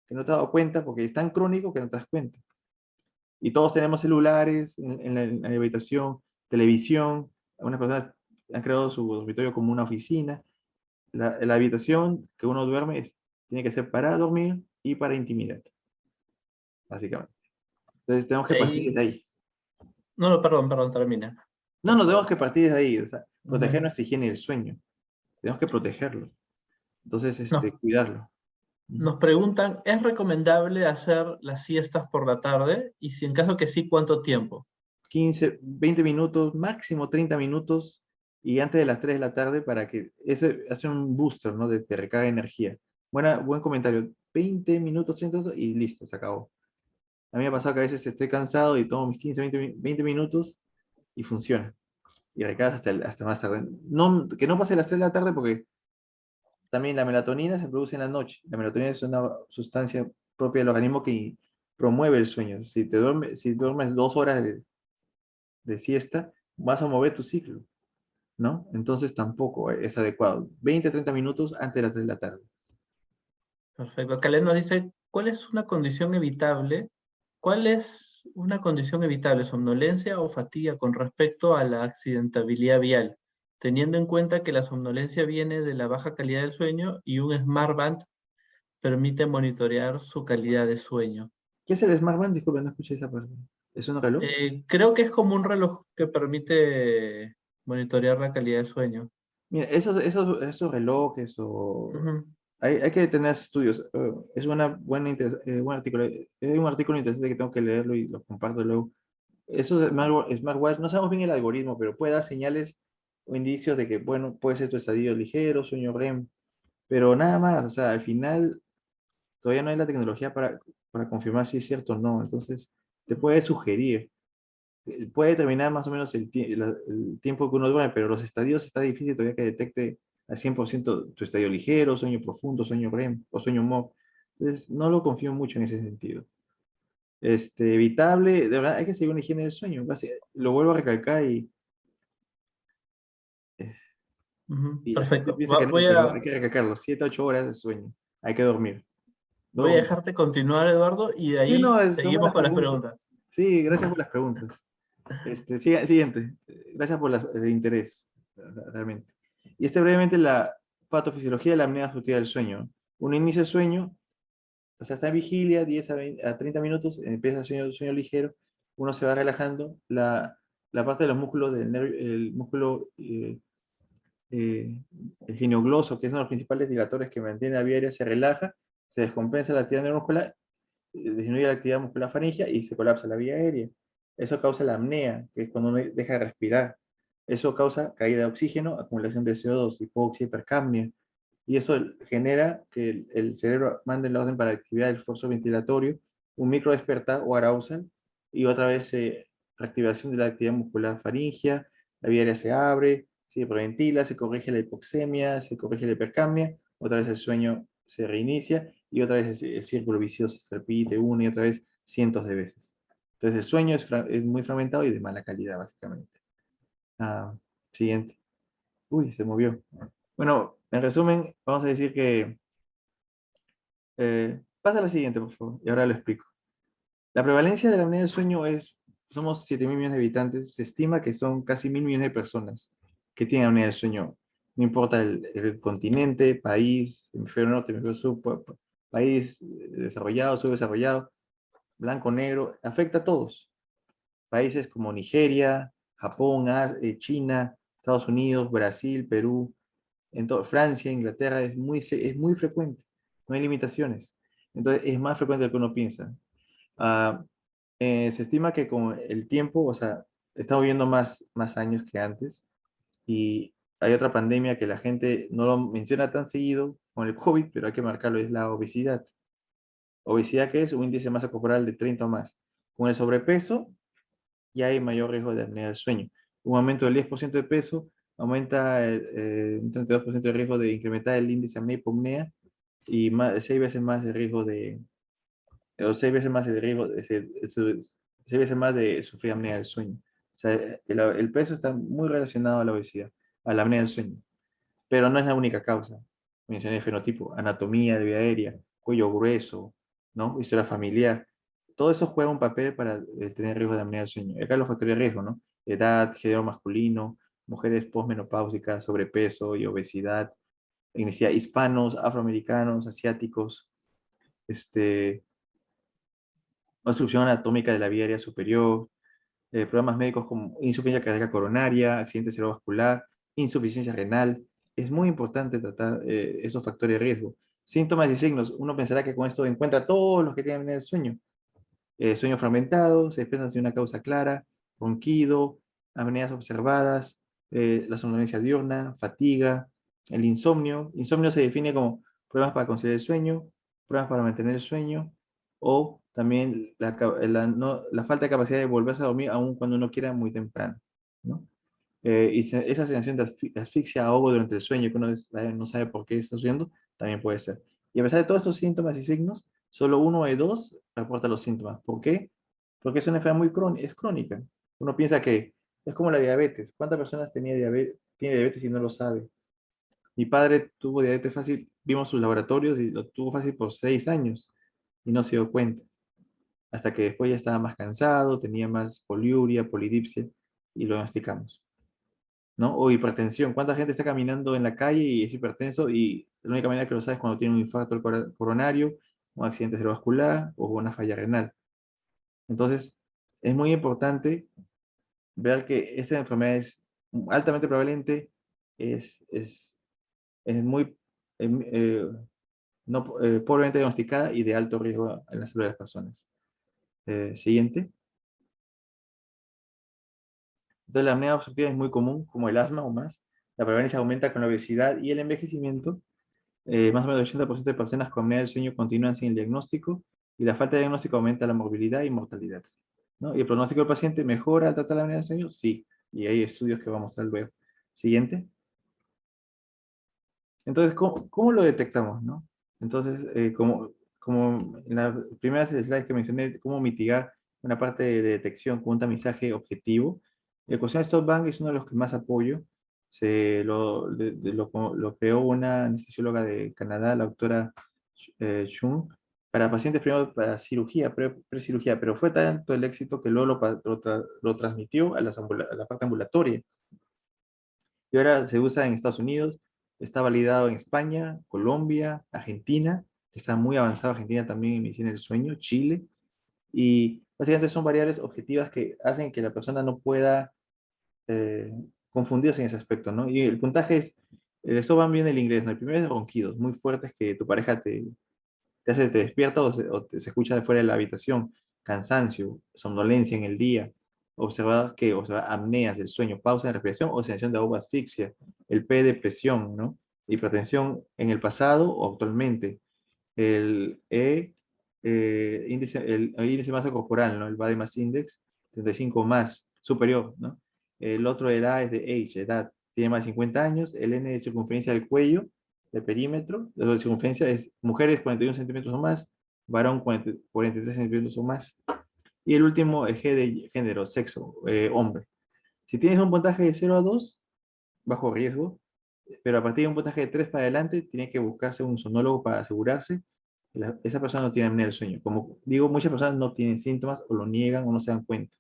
C: que no te has dado cuenta porque es tan crónico que no te das cuenta. Y todos tenemos celulares en la habitación, televisión. Algunas personas han creado su dormitorio como una oficina. La habitación que uno duerme tiene que ser para dormir y para intimidad, básicamente. Entonces tenemos que partir
B: Ahí,
C: desde ahí.
B: no, no, perdón, termina,
C: No,
B: por
C: no, tenemos
B: favor.
C: que partir desde ahí. O sea, proteger
B: Ujú.
C: nuestra higiene del sueño. Tenemos que protegerlo. Entonces,
B: Nos,
C: cuidarlo.
B: nos preguntan, ¿es recomendable hacer las siestas por la tarde? Y si en caso que sí, ¿cuánto tiempo?
C: 15, 20 minutos, máximo 30 minutos, y antes de las 3 de la tarde para que ese hace un booster, ¿no? Te recarga energía. Buen comentario. 20 minutos, 30 minutos y listo, se acabó. A mí me ha pasado que a veces estoy cansado y tomo mis 15, 20 minutos y funciona. Y recargas hasta más tarde. No, que no pase las 3 de la tarde porque también la melatonina se produce en la noche. La melatonina es una sustancia propia del organismo que promueve el sueño. Si duermes 2 horas de siesta, vas a mover tu ciclo, ¿no? Entonces tampoco es adecuado. 20 a 30 minutos antes de las 3 de la tarde.
B: Perfecto. Kalen nos dice, ¿cuál es una condición evitable? ¿Cuál es una condición evitable, somnolencia o fatiga con respecto a la accidentabilidad vial? Teniendo en cuenta que la somnolencia viene de la baja calidad del sueño y un Smart Band permite monitorear su calidad de sueño.
C: ¿Qué es el Smart Band? Disculpe, no escuché esa parte. ¿Es un reloj?
B: Creo que es como un reloj que permite monitorear la calidad de sueño.
C: Mira, esos relojes
B: Ujú.
C: hay que tener estudios. Es buen artículo. Es un artículo interesante que tengo que leerlo y lo comparto luego. Esos smartwatch, no sabemos bien el algoritmo, pero puede dar señales o indicios de que, bueno, puede ser tu estadio ligero, sueño REM, pero nada más. O sea, al final todavía no hay la tecnología para confirmar si es cierto o no. Entonces, te puede sugerir. Puede determinar más o menos el tiempo que uno duerme, pero los estadios está difícil todavía que detecte al 100% tu estadio ligero, sueño profundo, sueño REM o sueño MOB. Entonces, no lo confío mucho en ese sentido. Evitable, de verdad, hay que seguir una higiene del sueño. Lo vuelvo a recalcar eh,
B: Ujú.
C: y la gente
B: Perfecto.
C: piensa que no,
B: Voy
C: pero hay
B: a,
C: que recalcarlo. 7 8 horas de sueño. Hay que dormir.
B: voy a
C: Dormir.
B: dejarte continuar, Eduardo, y de
C: Sí, no,
B: ahí
C: son
B: seguimos
C: buenas
B: con las
C: preguntas.
B: preguntas.
C: Sí, gracias por las preguntas. Siguiente. Gracias por el interés, realmente. Y brevemente la patofisiología de la apnea obstructiva del sueño. Uno inicia el sueño, o sea, está en vigilia, 10 a 30 minutos, empieza el sueño ligero, uno se va relajando, la parte de los músculos del nervio, el músculo eh, el ginogloso, que es uno de los principales dilatores que mantiene la vía aérea, se relaja, se descompensa la actividad neuromuscular, disminuye la actividad muscular faríngea y se colapsa la vía aérea. Eso causa la apnea, que es cuando uno deja de respirar. Eso causa caída de oxígeno, acumulación de CO2, hipoxia, hipercapnia. Y eso genera que el cerebro mande la orden para activar el esfuerzo ventilatorio, un micro despertar o arousal, y otra vez reactivación de la actividad muscular faríngea, la vía aérea se abre, se hiperventila, se corrige la hipoxemia, se corrige la hipercapnia, otra vez el sueño se reinicia y otra vez el círculo vicioso se repite una y otra vez cientos de veces. Entonces el sueño es muy fragmentado y de mala calidad, básicamente. Ah, siguiente. Uy, se movió. Bueno, en resumen, vamos a decir que... pasa a la siguiente, por favor, y ahora lo explico. La prevalencia de la apnea del sueño somos 7.000 millones de habitantes. Se estima que son casi 1.000 millones de personas que tienen apnea del sueño. No importa el continente, país, hemisferio norte, hemisferio sur, país desarrollado, subdesarrollado, blanco, negro, afecta a todos. Países como Nigeria, Japón, China, Estados Unidos, Brasil, Perú, Francia, Inglaterra, es muy frecuente. No hay limitaciones. Entonces, es más frecuente de lo que uno piensa. Ah, se estima que con el tiempo, o sea, estamos viviendo más años que antes y hay otra pandemia que la gente no lo menciona tan seguido con el COVID, pero hay que marcarlo, es la obesidad. Obesidad que es un índice de masa corporal de 30 o más. Con el sobrepeso ya hay mayor riesgo de apnea del sueño. Un aumento del 10% de peso aumenta un 32% de riesgo de incrementar el índice de apnea y hipopnea y 6 veces más el riesgo de, o 6 veces más el riesgo de, 6 veces más de sufrir apnea del sueño. O sea, el peso está muy relacionado a la obesidad, a la apnea del sueño, pero no es la única causa. Mencioné fenotipo, anatomía de vía aérea, cuello grueso, ¿no? Historia familiar. Todo eso juega un papel para tener riesgo de apnea del sueño. Acá los factores de riesgo, ¿no? Edad, género masculino, mujeres posmenopáusicas, sobrepeso y obesidad, etnicidad, hispanos, afroamericanos, asiáticos, este, obstrucción anatómica de la vía aérea superior, problemas médicos como insuficiencia cardíaca coronaria, accidente cerebrovascular, insuficiencia renal. Es muy importante tratar esos factores de riesgo. Síntomas y signos. Uno pensará que con esto encuentra todos los que tienen el sueño. Sueño fragmentado, se expresan sin una causa clara, ronquido, apneas observadas, la somnolencia diurna, fatiga, el insomnio. Insomnio se define como problemas para conciliar el sueño, problemas para mantener el sueño, o también la falta de capacidad de volverse a dormir aun cuando uno quiera muy temprano, ¿no? Esa sensación de asfixia, ahogo durante el sueño, que uno no sabe por qué está sucediendo, también puede ser. Y a pesar de todos estos síntomas y signos, solo uno de dos reporta los síntomas. ¿Por qué? Porque es una enfermedad es crónica. Uno piensa que es como la diabetes. ¿Cuántas personas tiene diabetes y no lo sabe? Mi padre tuvo diabetes fácil, vimos sus laboratorios y lo tuvo fácil por 6 años y no se dio cuenta. Hasta que después ya estaba más cansado, tenía más poliuria, polidipsia y lo diagnosticamos, ¿no? O hipertensión. ¿Cuánta gente está caminando en la calle y es hipertenso y la única manera que lo sabes es cuando tiene un infarto coronario, un accidente cerebrovascular o una falla renal? Entonces, es muy importante ver que esta enfermedad es altamente prevalente, es, es, es muy no, pobremente diagnosticada y de alto riesgo en la salud de las personas. Siguiente. Entonces, la apnea obstructiva es muy común, como el asma o más. La prevalencia aumenta con la obesidad y el envejecimiento. Más o menos el 80% de personas con apnea del sueño continúan sin el diagnóstico y la falta de diagnóstico aumenta la morbilidad y mortalidad, ¿no? ¿Y el pronóstico del paciente mejora al tratar la apnea del sueño? Sí, y hay estudios que voy a mostrar luego. Siguiente. Entonces, ¿cómo lo detectamos, no? Entonces, como en la primera slide que mencioné, cómo mitigar una parte de detección con un tamizaje objetivo. El cuestionario Stop Bank es uno de los que más apoyo. Lo creó una anestesióloga de Canadá, la doctora Chung, para pacientes primero para cirugía, precirugía, pero fue tanto el éxito que luego lo transmitió a la parte ambulatoria. Y ahora se usa en Estados Unidos, está validado en España, Colombia, Argentina, que está muy avanzado Argentina también en medicina del sueño, Chile, y básicamente son variables objetivas que hacen que la persona no pueda eh, confundirse en ese aspecto, ¿no? Y el puntaje es, esto va bien el inglés, ¿no? El primero es ronquidos, muy fuertes que tu pareja te despierta se escucha de fuera de la habitación, cansancio, somnolencia en el día, observar apneas del sueño, pausa en la respiración o sensación de ahogo, asfixia, el P, depresión, ¿no? Hipertensión en el pasado o actualmente, el E, el índice de masa corporal, ¿no? El body mass index, 35 más, superior, ¿no? El otro, el A, es de age, edad, tiene más de 50 años, el N de circunferencia del cuello, el perímetro, la circunferencia es mujeres 41 centímetros o más, varón 43 centímetros o más, y el último eje de género, sexo, hombre. Si tienes un puntaje de 0 a 2, bajo riesgo, pero a partir de un puntaje de 3 para adelante, tiene que buscarse un sonólogo para asegurarse que esa persona no tiene apnea del sueño. Como digo, muchas personas no tienen síntomas o lo niegan o no se dan cuenta,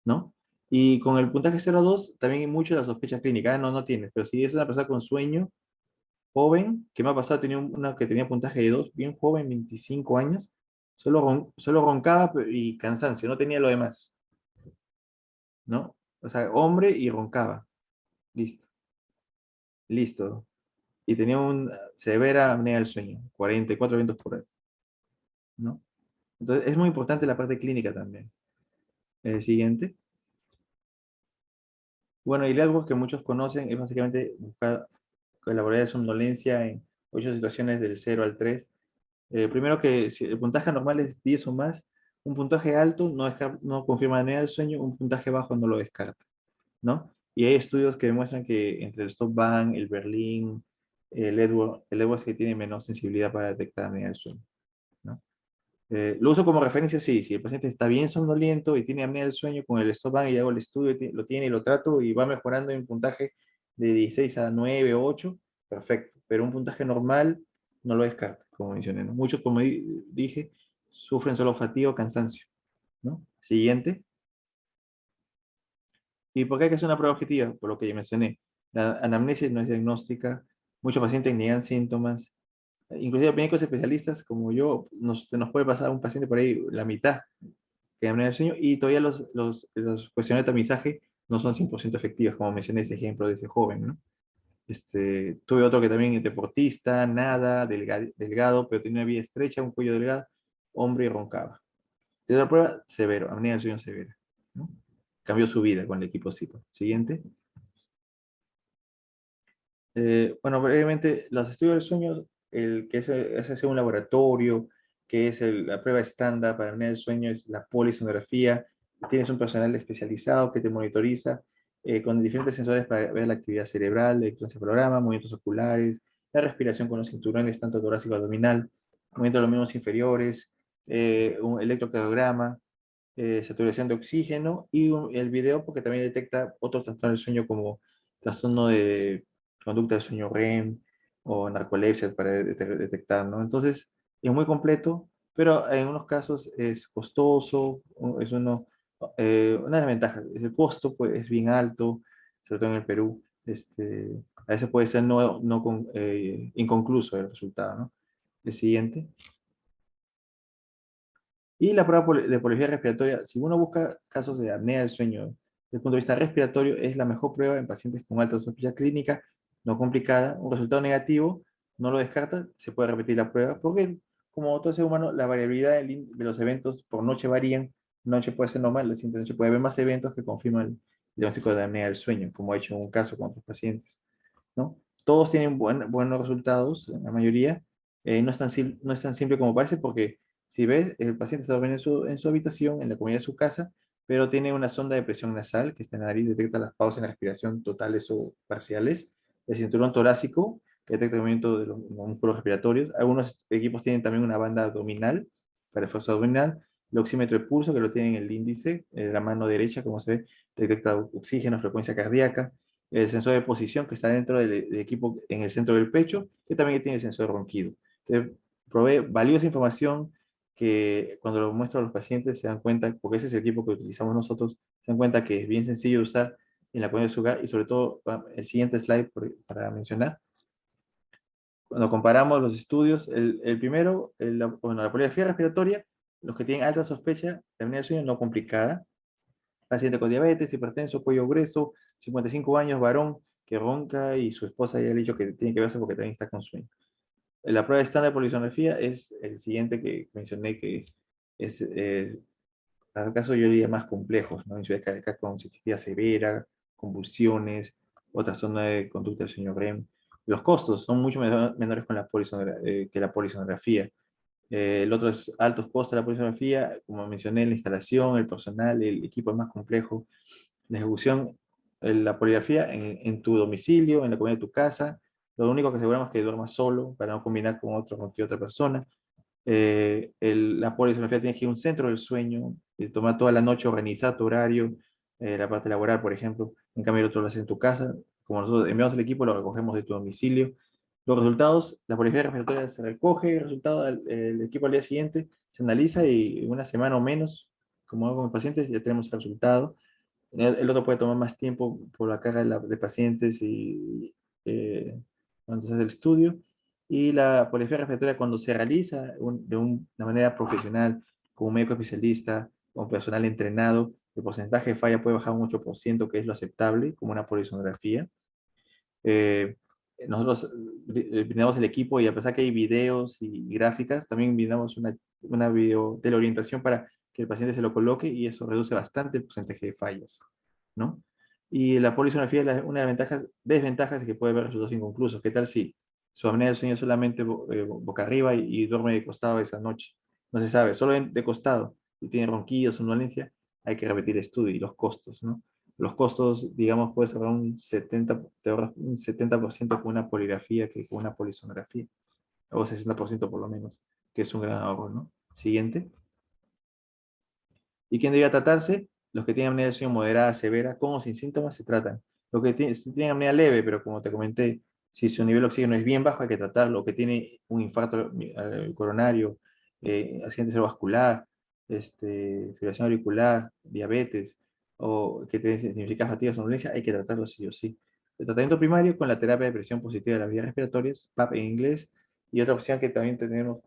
C: ¿no? Y con el puntaje 0 a 2, también hay mucho de la sospecha clínica. No, no tienes, pero si es una persona con sueño, joven, que me ha pasado, tenía una que tenía puntaje de 2, bien joven, 25 años, solo roncaba y cansancio, no tenía lo demás, ¿no? O sea, hombre y roncaba, listo, listo. Y tenía una severa apnea del sueño, 44 vientos por hora, ¿no? Entonces, es muy importante la parte clínica también. Siguiente. Bueno, y algo que muchos conocen es básicamente buscar la probabilidad de somnolencia en 8 situaciones del 0 al 3. Primero que si el puntaje normal es 10 o más, un puntaje alto no confirma de manera el sueño, un puntaje bajo no lo descarta, ¿no? Y hay estudios que demuestran que entre el Stop Bang, el Berlin, el Edwards que tiene menos sensibilidad para detectar apnea del sueño, ¿no? Lo uso como referencia, sí, si el paciente está bien somnoliento y tiene apnea del sueño, con el Stop Bang y hago el estudio, lo tiene y lo trato y va mejorando en puntaje de 16 a 9 o 8, perfecto. Pero un puntaje normal no lo descarta, como mencioné, ¿no? Muchos, como dije, sufren solo fatiga o cansancio, ¿no? Siguiente. ¿Y por qué hay que hacer una prueba objetiva? Por lo que ya mencioné. La anamnesis no es diagnóstica, muchos pacientes niegan síntomas, inclusive médicos especialistas como yo, se nos puede pasar un paciente por ahí la mitad que apnea del sueño y todavía los cuestionarios de tamizaje no son 100% efectivos, como mencioné ese ejemplo de ese joven, ¿no? Tuve otro que también es deportista, nada, delgado, pero tenía una vía estrecha, un cuello delgado, hombre y roncaba. Entonces la prueba, severo, apnea del sueño severa, ¿no? Cambió su vida con el equipo CIPO. Siguiente. Bueno, brevemente, los estudios del sueño, el que es hacer un laboratorio, que es la prueba estándar para apnea del sueño, es la polisonografía. Tienes un personal especializado que te monitoriza con diferentes sensores para ver la actividad cerebral, el electroencefalograma, movimientos oculares, la respiración con los cinturones, tanto torácico abdominal, movimiento de los miembros inferiores, un electrocardiograma, saturación de oxígeno y el video porque también detecta otros trastornos del sueño como trastorno de conducta de sueño REM o narcolepsia para detectar, ¿no? Entonces, es muy completo, pero en unos casos es costoso, una de las ventajas es el costo, pues es bien alto, sobre todo en el Perú, a veces puede ser inconcluso el resultado, ¿no? El siguiente. Y la prueba de polígrafo respiratoria, si uno busca casos de apnea del sueño desde el punto de vista respiratorio, es la mejor prueba en pacientes con alta sospecha clínica, no complicada. Un resultado negativo no lo descarta, se puede repetir la prueba, porque como todo ser humano, la variabilidad de los eventos por noche varían. Noche puede ser normal, la siguiente noche puede haber más eventos que confirman el diagnóstico de apnea del sueño, como he hecho en un caso con otros pacientes, ¿no? Todos tienen buenos resultados, la mayoría. No es tan simple como parece porque si ves, el paciente está durmiendo en su habitación, en la comodidad de su casa, pero tiene una sonda de presión nasal que está en la nariz, detecta las pausas en la respiración totales o parciales. El cinturón torácico, que detecta el movimiento de los músculos respiratorios. Algunos equipos tienen también una banda abdominal para esfuerzo abdominal. El oxímetro de pulso, que lo tiene en el índice de la mano derecha, como se ve, detecta oxígeno, frecuencia cardíaca. El sensor de posición, que está dentro del equipo en el centro del pecho, que también tiene el sensor de ronquido. Entonces, provee valiosa información que cuando lo muestro a los pacientes se dan cuenta, porque ese es el equipo que utilizamos nosotros, se dan cuenta que es bien sencillo de usar en la comodidad de su hogar y sobre todo el siguiente slide para mencionar. Cuando comparamos los estudios, el primero, bueno, la poligrafía respiratoria, los que tienen alta sospecha de apnea del sueño no complicada, paciente con diabetes, hipertenso, cuello grueso, 55 años, varón, que ronca y su esposa ya le ha dicho que tiene que verse porque también está con sueño. La prueba estándar de polisonografía es el siguiente que mencioné, que es, casos yo diría más complejos, ¿no? Insuficiencia cardíaca con ciclotimia severa, convulsiones, otra zona de conducta del sueño REM. Los costos son mucho menores con que la polisonografía. El otro es altos costos de la polisonografía, como mencioné, la instalación, el personal, el equipo es más complejo. La ejecución, la poligrafía en tu domicilio, en la comodidad de tu casa. Lo único que aseguramos es que duermas solo para no combinar con cualquier otra persona. La polisomnografía tiene que ir a un centro del sueño, tomar toda la noche, organizar tu horario, la parte laboral, por ejemplo. En cambio, el otro lo haces en tu casa. Como nosotros enviamos el equipo, lo recogemos de tu domicilio. Los resultados, la poligrafía respiratoria se recoge, el resultado el equipo al día siguiente se analiza y en una semana o menos, como hago con mis pacientes, ya tenemos el resultado. El otro puede tomar más tiempo por la carga de pacientes y cuando se hace el estudio. Y la poligrafía respiratoria cuando se realiza de una manera profesional, con un médico especialista, con personal entrenado, el porcentaje de falla puede bajar un 8%, que es lo aceptable, como una polisonografía. Eh, Nosotros brindamos el equipo y a pesar que hay videos y gráficas, también brindamos una video de la orientación para que el paciente se lo coloque y eso reduce bastante el porcentaje de fallas, ¿no? Y la polisomnografía, una de las desventajas es que puede ver resultados inconclusos. ¿Qué tal si su apnea del sueño es solamente boca arriba y duerme de costado esa noche? No se sabe, solo de costado, y tiene ronquillos, somnolencia, hay que repetir el estudio y los costos, ¿no? Los costos, digamos, puedes ahorrar te ahorras un 70% con una poligrafía que con una polisomnografía, o 60% por lo menos, que es un gran ahorro, ¿no? Siguiente. ¿Y quién debería tratarse? Los que tienen apnea del sueño moderada, severa, con o sin síntomas se tratan. Los que tienen apnea leve, pero como te comenté, si su nivel de oxígeno es bien bajo, hay que tratarlo. O que tiene un infarto coronario, accidente cerebrovascular, fibrilación auricular, diabetes, o que significa fatiga, somnolencia, hay que tratarlo sí o sí. El tratamiento primario con la terapia de presión positiva de las vías respiratorias, PAP en inglés, y otra opción que también tenemos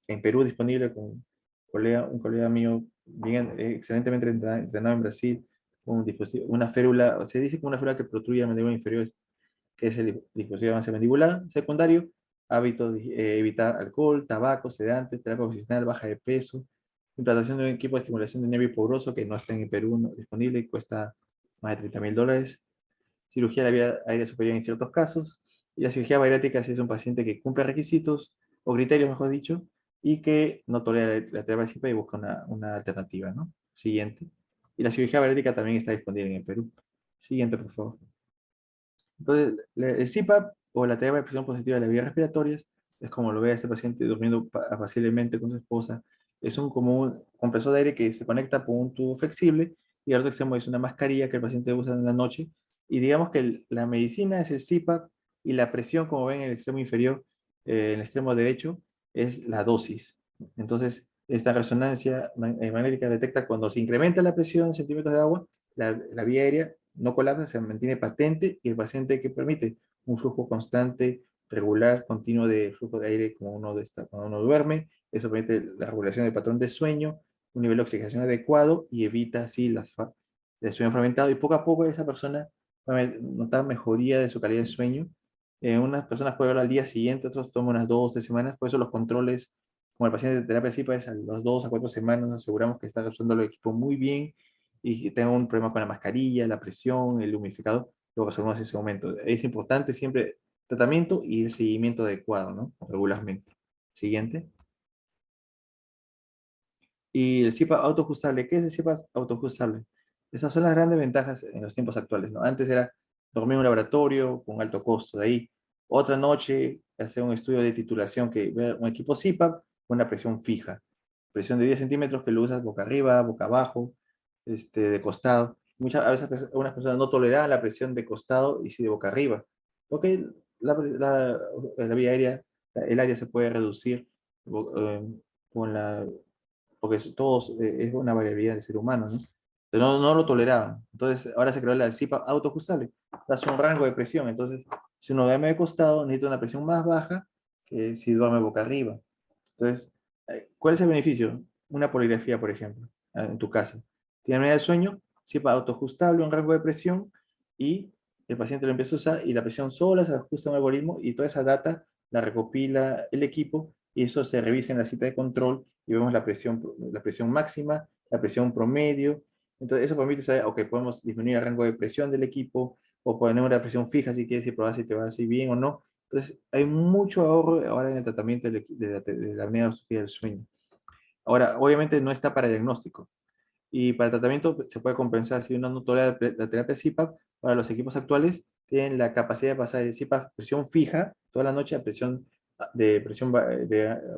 C: en Perú disponible con un colega mío, bien, excelentemente entrenado en Brasil, una férula, se dice que una férula que protruye la mandíbula inferior, que es el dispositivo de avance mandibular. Secundario, hábitos, evitar alcohol, tabaco, sedantes, terapia ocupacional, baja de peso, implantación de un equipo de estimulación de nervio hipogloso que no está en Perú disponible y cuesta más de $30. Cirugía de la vía aérea superior en ciertos casos, y la cirugía bariátrica si es un paciente que cumple requisitos, o criterios mejor dicho, y que no tolera la terapia CIPA y busca una alternativa, ¿no? Siguiente. Y la cirugía bariátrica también está disponible en el Perú. Siguiente, por favor. Entonces, el CPAP o la terapia de presión positiva de las vías respiratorias es como lo ve a este paciente durmiendo apaciblemente con su esposa. Es como un compresor de aire que se conecta por un tubo flexible y el otro extremo es una mascarilla que el paciente usa en la noche. Y digamos que la medicina es el CPAP y la presión, como ven en el extremo inferior, en el extremo derecho, es la dosis. Entonces, esta resonancia magnética detecta cuando se incrementa la presión en centímetros de agua, la vía aérea no colapsa, se mantiene patente y el paciente que permite un flujo constante, regular, continuo de flujo de aire como cuando uno duerme. Eso permite la regulación del patrón de sueño, un nivel de oxigenación adecuado y evita así el sueño fragmentado. Y poco a poco esa persona va a notar mejoría de su calidad de sueño. Unas personas pueden verlo al día siguiente, otros toman unas 2 o 3 semanas. Por eso los controles, como el paciente de terapia CIPA, es a las 2 a 4 semanas, nos aseguramos que está usando el equipo muy bien y que tenga un problema con la mascarilla, la presión, el humidificador, lo resolvemos en ese momento. Es importante siempre tratamiento y el seguimiento adecuado, ¿no? Regularmente. Siguiente. Y el CIPA autoajustable. ¿Qué es el CIPA autoajustable? Esas son las grandes ventajas en los tiempos actuales, ¿no? Antes era dormir en un laboratorio con alto costo. De ahí, otra noche, hacer un estudio de titulación que vea un equipo CIPAP con una presión fija. Presión de 10 centímetros que lo usas boca arriba, boca abajo, de costado. A veces algunas personas no toleraban la presión de costado y sí de boca arriba. Porque la vía aérea, el área se puede reducir con porque todos es una variabilidad del ser humano, ¿no? Pero no lo toleraban. Entonces, ahora se creó la CIPA autoajustable. Das un rango de presión. Entonces, si uno duerme de costado, necesita una presión más baja que si duerme boca arriba. Entonces, ¿cuál es el beneficio? Una poligrafía, por ejemplo, en tu casa. Tiene apnea del sueño, CIPA autoajustable, un rango de presión, y el paciente lo empieza a usar y la presión sola se ajusta a un algoritmo y toda esa data la recopila el equipo y eso se revisa en la cita de control y vemos la presión máxima, la presión promedio. Entonces, eso permite saber, ok, podemos disminuir el rango de presión del equipo o poner una presión fija si quieres y probar si te va así bien o no. Entonces, hay mucho ahorro ahora en el tratamiento de la apnea obstructiva del sueño. Ahora, obviamente no está para diagnóstico. Y para tratamiento se puede compensar si uno no tolera la terapia CPAP. Para los equipos actuales tienen la capacidad de pasar de CPAP presión fija toda la noche a presión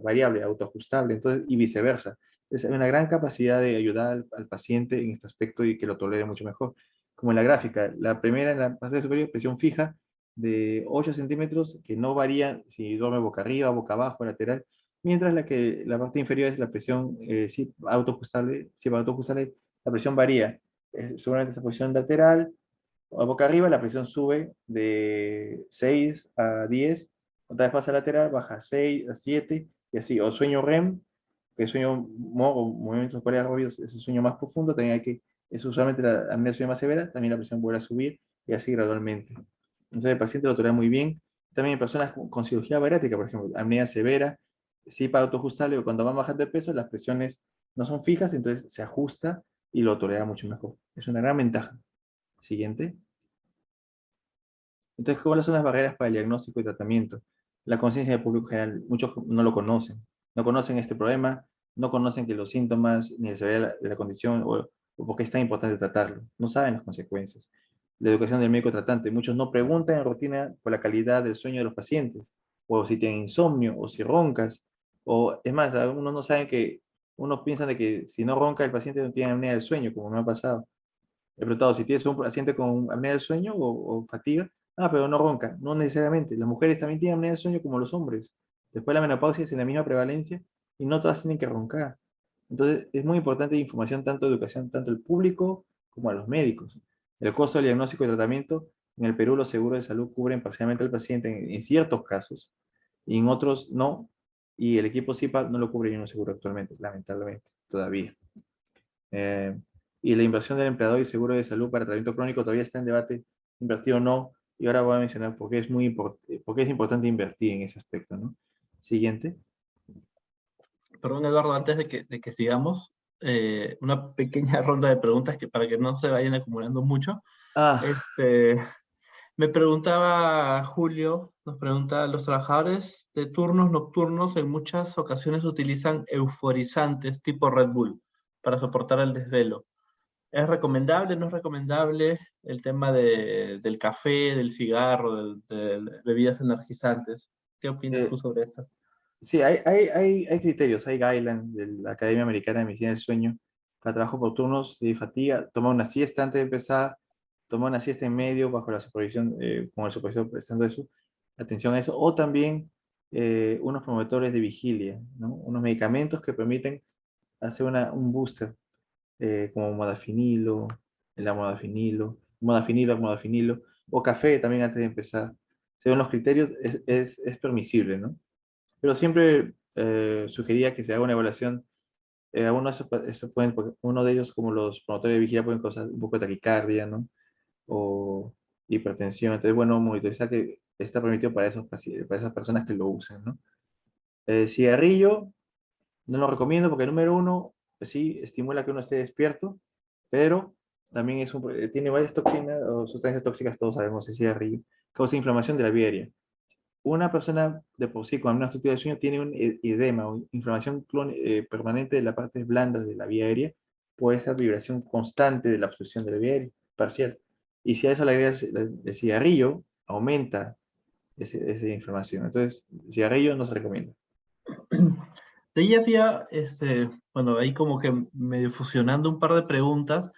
C: variable, autoajustable, entonces, y viceversa. Entonces, hay una gran capacidad de ayudar al paciente en este aspecto y que lo tolere mucho mejor. Como en la gráfica, la primera en la parte superior, presión fija de 8 centímetros, que no varía si duerme boca arriba, boca abajo, lateral, mientras la parte inferior es la presión autoajustable, la presión varía. Seguramente esa posición lateral, o boca arriba, la presión sube de 6 a 10, otra vez pasa lateral, baja a 6 a 7, y así. O sueño REM, que es sueño, o movimientos rápidos, es el sueño más profundo, también es usualmente la apnea del sueño más severa, también la presión vuelve a subir, y así gradualmente. Entonces el paciente lo tolera muy bien. También en personas con cirugía bariátrica, por ejemplo, apnea severa, sí para autoajustable, cuando van bajando de peso, las presiones no son fijas, entonces se ajusta y lo tolera mucho mejor. Es una gran ventaja. Siguiente. Entonces, ¿cuáles son las barreras para el diagnóstico y tratamiento? La conciencia del público general, muchos no lo conocen. No conocen este problema, no conocen que los síntomas ni la severidad de la condición o por qué es tan importante tratarlo. No saben las consecuencias. La educación del médico tratante. Muchos no preguntan en rutina por la calidad del sueño de los pacientes, o si tienen insomnio, o si roncas. O es más, algunos no saben que, unos piensan de que si no ronca el paciente no tiene apnea del sueño, como me ha pasado. He preguntado si tienes un paciente con apnea del sueño o fatiga. Ah, pero no ronca. No necesariamente. Las mujeres también tienen apnea del sueño como los hombres. Después la menopausia es en la misma prevalencia y no todas tienen que roncar. Entonces, es muy importante la información, tanto de educación, tanto al público como a los médicos. El costo del diagnóstico y tratamiento, en el Perú los seguros de salud cubren parcialmente al paciente en ciertos casos y en otros no. Y el equipo CIPA no lo cubre ningún seguro actualmente, lamentablemente, todavía. Eh, y la inversión del empleador y seguro de salud para tratamiento crónico todavía está en debate, invertir o no, y ahora voy a mencionar por qué es por qué es importante invertir en ese aspecto, ¿no? Siguiente.
B: Perdón, Eduardo, antes de que sigamos, una pequeña ronda de preguntas que para que no se vayan acumulando mucho.
C: Ah,
B: Este, me preguntaba Julio, nos pregunta, los trabajadores de turnos nocturnos en muchas ocasiones utilizan euforizantes tipo Red Bull para soportar el desvelo. ¿Es recomendable, no es recomendable el tema del café, del cigarro, de bebidas energizantes? ¿Qué opinas tú
C: eh,
B: sobre esto?
C: sí, hay criterios, hay guidelines de la Academia Americana de Medicina del Sueño para trabajo por turnos y fatiga, tomar una siesta antes de empezar, tomar una siesta en medio bajo la supervisión, con el supervisor prestando eso, atención a eso, o también unos promotores de vigilia, ¿no? Unos medicamentos que permiten hacer un booster, como modafinilo, modafinilo, o café también antes de empezar. Según los criterios, es permisible, ¿no? Pero siempre sugería que se haga una evaluación. Algunos pueden, uno de ellos, como los promotores de vigilia, pueden causar un poco de taquicardia, ¿no? O hipertensión. Entonces, bueno, monitorizar que está permitido para para esas personas que lo usen, ¿no? Cigarrillo, no lo recomiendo porque, número uno, pues sí, estimula que uno esté despierto, pero también tiene varias toxinas o sustancias tóxicas, todos sabemos, el cigarrillo, causa inflamación de la vía aérea. Una persona de por sí con una estructura de sueño tiene un edema o inflamación permanente de las partes blandas de la vía aérea por esa vibración constante de la obstrucción de la vía aérea parcial. Y si a eso le agregas el cigarrillo, aumenta esa inflamación. Entonces, el cigarrillo no se recomienda.
B: De ahí había, bueno, ahí como que medio fusionando un par de preguntas.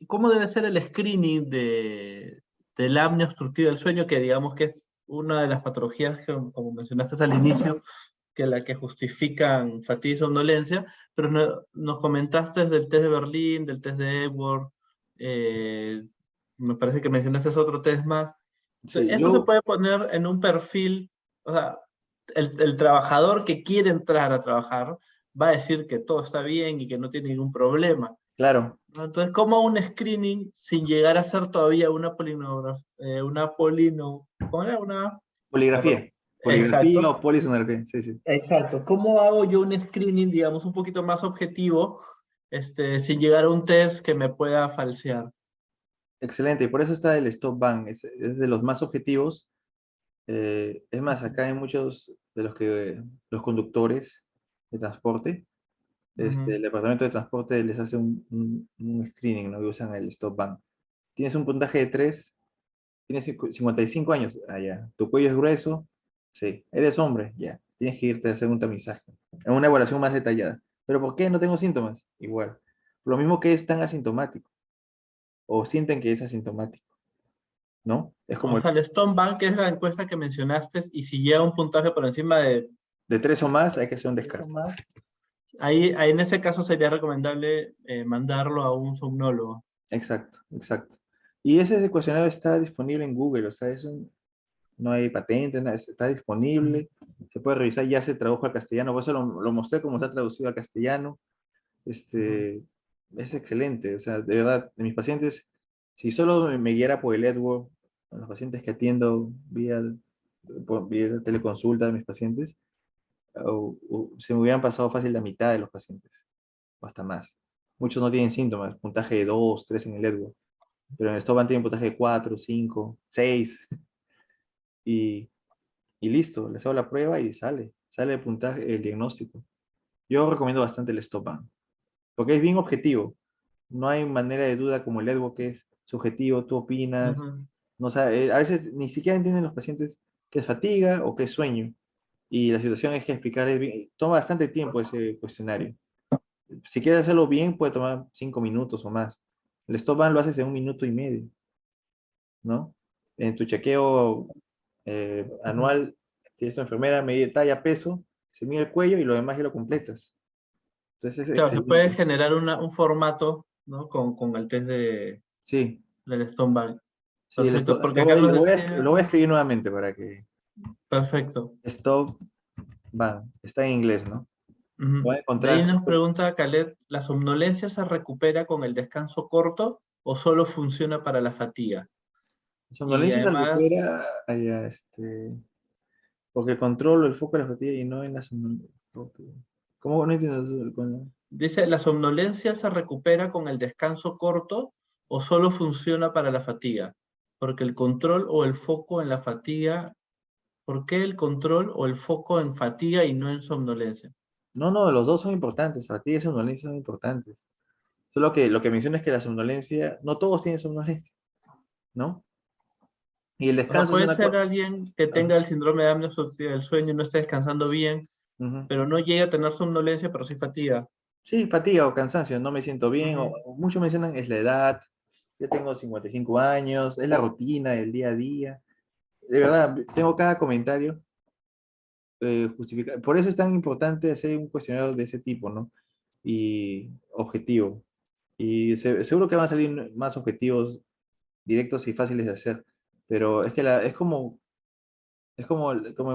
B: ¿Cómo debe ser el screening del apnea obstructiva del sueño, que digamos que es una de las patologías que, como mencionaste al inicio, que la que justifican fatiga y somnolencia, pero nos comentaste del test de Berlín, del test de Epworth, me parece que mencionaste otro test más.
C: Sí,
B: Eso se puede poner en un perfil, o sea, el trabajador que quiere entrar a trabajar va a decir que todo está bien y que no tiene ningún problema,
C: claro,
B: ¿no? Entonces, ¿cómo un screening sin llegar a ser todavía ¿cómo era? Perdón.
C: poligrafía. Poligrafía
B: Exacto,
C: o polisonografía, sí, sí.
B: exacto. ¿Cómo hago yo un screening, digamos, un poquito más objetivo, sin llegar a un test que me pueda falsear?
C: Excelente, y por eso está el stop ban, es de los más objetivos. Es más,
B: Ujú,
C: acá hay muchos de los conductores de transporte,
B: ujú.
C: el departamento de transporte les hace un screening, ¿no? Y usan el stop ban. Tienes un puntaje de 3, tienes 55 años, ya. Tu cuello es grueso, sí. Eres hombre, ya. Tienes que irte a hacer un tamizaje, en una evaluación más detallada. ¿Pero por qué no tengo síntomas? Igual. Lo mismo que es tan asintomático, o sienten que es asintomático, ¿no? Es como
B: O sea, el Stone Bank es la encuesta que mencionaste y si llega un puntaje por encima de
C: de 3 o más, hay que hacer un
B: eso
C: descarte.
B: más, ahí en ese caso sería recomendable mandarlo a un somnólogo.
C: Exacto, exacto. Y ese cuestionario está disponible en Google, o sea, no hay patente, nada, está
B: Ujú.
C: disponible, se puede revisar, ya se tradujo al castellano, por eso lo mostré como está traducido al castellano.
B: Ujú.
C: Este, es excelente, o sea, de verdad, de mis pacientes, si solo me guiara por el Edward, con los pacientes que atiendo vía teleconsulta de mis pacientes, se me hubieran pasado fácil la mitad de los pacientes, o hasta más. Muchos no tienen síntomas, puntaje de 2, 3 en el Edward. pero en el Stop tiene un puntaje de 4, 5, 6, y, y listo, les hago la prueba y sale el puntaje, el diagnóstico. Yo recomiendo bastante el Stop, porque es bien objetivo. No hay manera de duda como el EDWO, que es subjetivo, tú opinas.
B: Ujú.
C: No sabe, a veces ni siquiera entienden los pacientes qué es fatiga o qué es sueño. Y la situación es que explicarles bien, toma bastante tiempo ese cuestionario. Si quieres hacerlo bien, puede tomar 5 minutos o más. El Stop Band lo haces en 1 minuto y medio, ¿no? En tu chequeo
B: Ujú.
C: anual, tienes tu enfermera, medida talla, peso, se mide el cuello y lo demás ya lo completas. Entonces es
B: Claro, se puede
C: excelente.
B: generar un formato, ¿no? Con el test
C: Sí,
B: del Stonebank.
C: sí,
B: Perfecto, porque
C: lo
B: acá
C: voy,
B: nos
C: lo voy a,
B: decía,
C: lo voy a escribir nuevamente para que
B: perfecto.
C: Stop Band, está en inglés, ¿no? Lo
B: Ujú.
C: voy a
B: De ahí
C: encontrar.
B: nos pregunta Khaled, ¿la somnolencia se recupera con el descanso corto o solo funciona para la fatiga? Y
C: Somnolencia se
B: además,
C: recupera porque controlo el foco de la fatiga y no en la somnolencia. ¿Cómo no entiendo eso?
B: dice, ¿la somnolencia se recupera con el descanso corto o solo funciona para la fatiga? Porque el control o el foco en la fatiga, ¿por qué el control o el foco en fatiga y no en somnolencia?
C: No, no, los dos son importantes, fatiga y somnolencia son importantes. Solo que lo que menciona es que la somnolencia, no todos tienen somnolencia, ¿no? Y el
B: O sea,
C: descanso es
B: puede
C: una
B: ser
C: cosa.
B: alguien que tenga el síndrome de apnea obstructiva del sueño y no esté descansando bien, pero no llegue a tener somnolencia, pero sí fatiga.
C: Sí, fatiga o cansancio, no me siento bien,
B: Ujú.
C: o muchos mencionan es la edad, yo tengo 55 años, es la rutina del día a día. De verdad, tengo cada comentario justificado. Por eso es tan importante hacer un cuestionario de ese tipo, ¿no? Y objetivo. Y seguro que van a salir más objetivos directos y fáciles de hacer. Pero es que como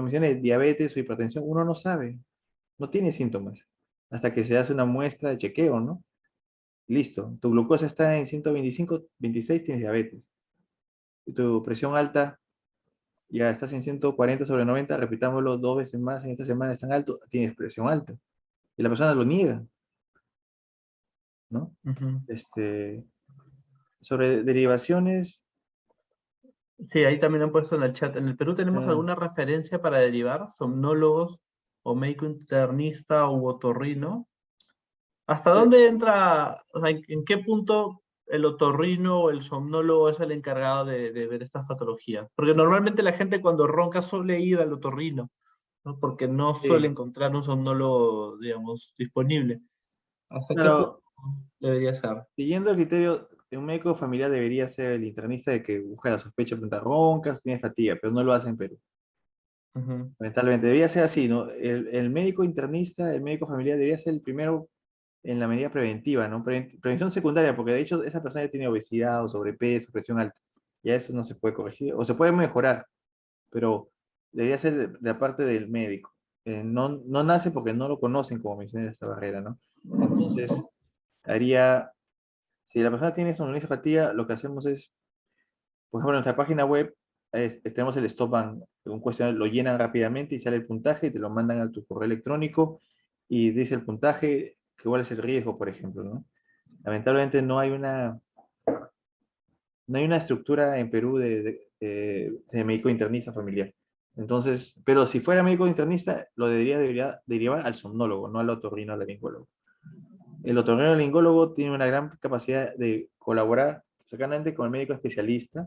C: mencioné, diabetes o hipertensión, uno no sabe, no tiene síntomas, hasta que se hace una muestra de chequeo, ¿no? Listo, tu glucosa está en 125, 26, tienes diabetes. Y tu presión alta, ya estás en 140/90, repitámoslo 2 veces más en esta semana, es tan alto, tienes presión alta. Y la persona lo niega, ¿no?
B: Ujú.
C: Este, sobre derivaciones,
B: Sí, ahí también han puesto en el chat. ¿En el Perú tenemos
C: eh,
B: alguna referencia para derivar? ¿Somnólogos o médico internista u otorrino? ¿Hasta dónde entra, o sea, en qué punto el otorrino o el somnólogo es el encargado de ver estas patologías? Porque normalmente la gente cuando ronca suele ir al otorrino, ¿no? Porque no suele
C: sí,
B: encontrar un somnólogo, digamos, disponible. ¿Hasta qué punto
C: claro,
B: debería ser?
C: siguiendo el criterio de un médico familiar debería ser el internista de que busca la sospecha de plantar roncas, tiene fatiga, pero no lo hace en Perú.
B: Ujú.
C: Lamentablemente, debería ser así, ¿no? El médico internista, el médico familiar debería ser el primero en la medida preventiva, ¿no? Prevención secundaria, porque de hecho esa persona ya tiene obesidad o sobrepeso, presión alta. Ya eso no se puede corregir, o se puede mejorar, pero debería ser de la parte del médico. No nace porque no lo conocen, como mencioné, esta barrera, ¿no? Entonces, haría, si la persona tiene somnolencia fatiga, lo que hacemos es, por ejemplo, en nuestra página web tenemos el Stop Band, un cuestionario, lo llenan rápidamente y sale el puntaje y te lo mandan a tu correo electrónico y dice el puntaje, que cuál es el riesgo, por ejemplo, ¿no? Lamentablemente no hay una estructura en Perú de médico internista familiar. Entonces, pero si fuera médico internista, lo debería derivar al somnólogo, no al otorrinolaringólogo. El otorrinolaringólogo tiene una gran capacidad de colaborar cercanamente con el médico especialista,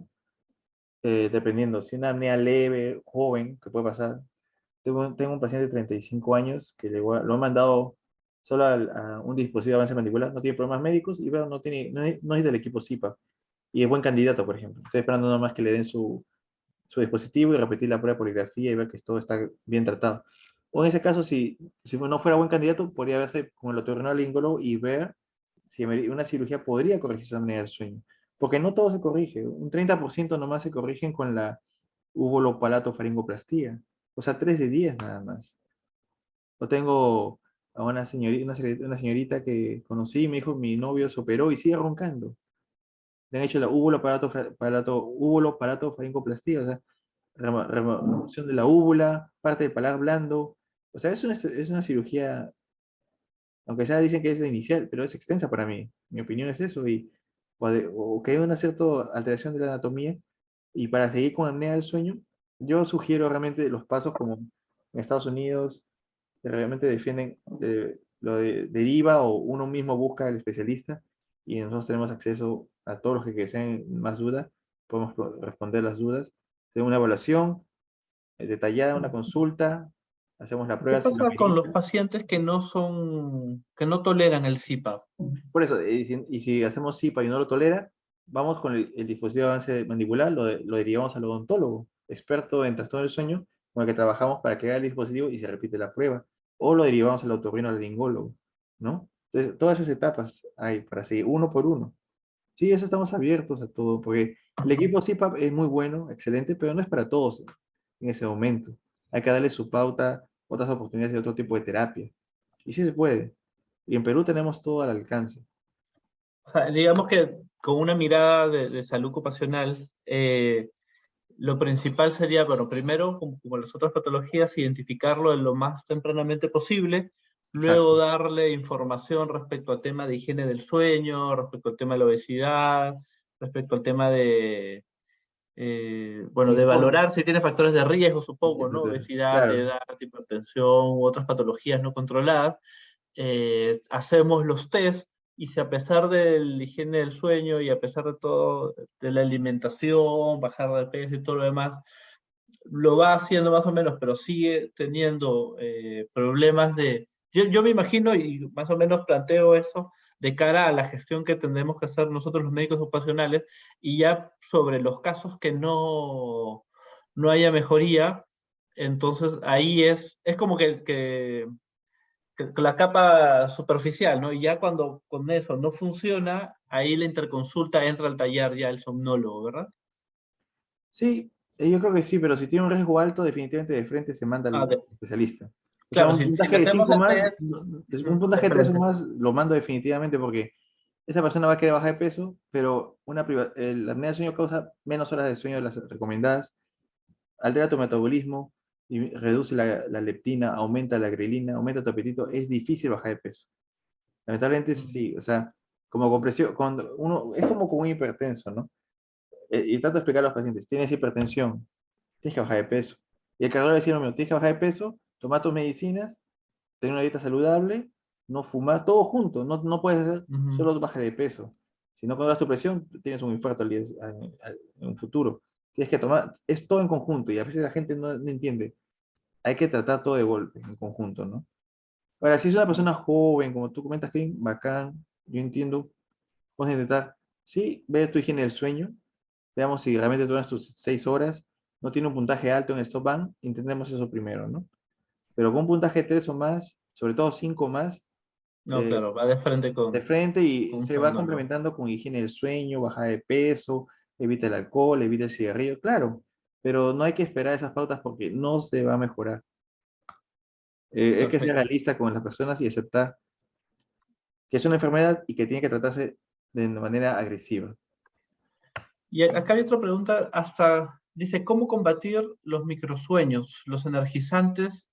C: dependiendo, si una apnea leve, joven, que puede pasar. Tengo un paciente de 35 años que lo he mandado solo a un dispositivo de avance mandibular, no tiene problemas médicos y bueno, no es del equipo CIPA y es buen candidato, por ejemplo. Estoy esperando nada más que le den su dispositivo y repetir la prueba de poligrafía y ver que todo está bien tratado. O en ese caso, si no fuera buen candidato, podría verse con el otorrinolaringólogo y ver si una cirugía podría corregir su apnea del sueño. Porque no todo se corrige. Un 30% nomás se corrigen con la uvulopalatofaringoplastía. O sea, 3 de 10 nada más. Yo tengo a una señorita que conocí y me dijo, mi novio se operó y sigue roncando. Le han hecho la uvulopalatofaringoplastía, o sea, remoción de la úvula, parte del paladar blando. O sea, es una cirugía, aunque sea dicen que es la inicial, pero es extensa para mí. Mi opinión es eso. Y o que hay una cierta alteración de la anatomía, y para seguir con la apnea del sueño, yo sugiero realmente los pasos como en Estados Unidos, que realmente defienden, deriva o uno mismo busca al especialista y nosotros tenemos acceso a todos los que deseen más dudas, podemos responder las dudas, tenemos una evaluación detallada, una consulta, hacemos la
B: ¿Qué
C: prueba si lo
B: pasa con los
C: amerita.
B: pacientes que no toleran el CPAP?
C: Por eso, y si hacemos CIPA y no lo tolera, vamos con el dispositivo de avance mandibular, lo derivamos al odontólogo, experto en trastorno del sueño, con el que trabajamos para que haga el dispositivo y se repite la prueba. O lo derivamos al otorrinolaringólogo, ¿no? Entonces, todas esas etapas hay para seguir uno por uno. Sí, eso estamos abiertos a todo, porque el equipo CIPAP es muy bueno, excelente, pero no es para todos en ese momento. Hay que darle su pauta, otras oportunidades de otro tipo de terapia. Y sí se puede. Y en Perú tenemos todo al alcance.
B: O sea, digamos que con una mirada de salud ocupacional, lo principal sería, bueno, primero, como las otras patologías, identificarlo lo más tempranamente posible, luego
C: Exacto.
B: darle información respecto al tema de higiene del sueño, respecto al tema de la obesidad, respecto al tema de, bueno, de
C: Informe.
B: valorar si tiene factores de riesgo, supongo, ¿no? Obesidad,
C: Claro.
B: edad, hipertensión u otras patologías no controladas. Hacemos los test y si a pesar de la higiene del sueño y a pesar de todo, de la alimentación, bajar de peso y todo lo demás, lo va haciendo más o menos, pero sigue teniendo problemas de... Yo me imagino y más o menos planteo eso de cara a la gestión que tendremos que hacer nosotros los médicos ocupacionales y ya sobre los casos que no haya mejoría, entonces ahí es como que la capa superficial, ¿no? Y ya cuando con eso no funciona, ahí la interconsulta entra al taller ya el somnólogo, ¿verdad?
C: Sí, yo creo que sí, pero si tiene un riesgo alto, definitivamente de frente se manda
B: Ah,
C: al especialista. O sea,
B: claro,
C: un
B: si
C: puntaje
B: le
C: de
B: hacemos
C: 5
B: el
C: más,
B: test,
C: un
B: de
C: puntaje de 3 o
B: frente.
C: más, lo mando definitivamente porque esa persona va a querer bajar de peso, pero la apnea del sueño causa menos horas de sueño de las recomendadas, altera tu metabolismo, y reduce la leptina, aumenta la grelina, aumenta tu apetito, es difícil bajar de peso. Lamentablemente es
B: Mm.
C: así, o sea, como compresión, cuando uno, es como con un hipertenso, ¿no? Y trato de explicar a los pacientes, tienes hipertensión, tienes que bajar de peso. Y el cardiólogo decía lo mismo, tienes que bajar de peso, tomar tus medicinas, tener una dieta saludable, no fumar, todo junto, no puedes hacer
B: Ujú.
C: solo baja de peso. Si no controlas tu presión, tienes un infarto en un futuro. Tienes que tomar, es todo en conjunto y a veces la gente no entiende. Hay que tratar todo de golpe, en conjunto, ¿no? Ahora, si es una persona joven, como tú comentas, que bacán, yo entiendo, puedes intentar, sí, ve tu higiene del sueño, veamos si realmente duras tus 6 horas, no tiene un puntaje alto en el stop band, intentemos eso primero, ¿no? Pero con un puntaje 3 o más, sobre todo 5 más,
B: No,
C: eh,
B: claro, va de frente
C: de
B: con,
C: frente y
B: un
C: se va
B: somnólogo.
C: complementando con higiene del sueño, baja de peso, evita el alcohol, evita el cigarrillo, claro, pero no hay que esperar esas pautas porque no se va a mejorar. Hay que ser
B: Perfecto.
C: realista con las personas y aceptar que es una enfermedad y que tiene que tratarse de manera agresiva.
B: Y acá hay otra pregunta, dice, ¿cómo combatir los microsueños? ¿Los energizantes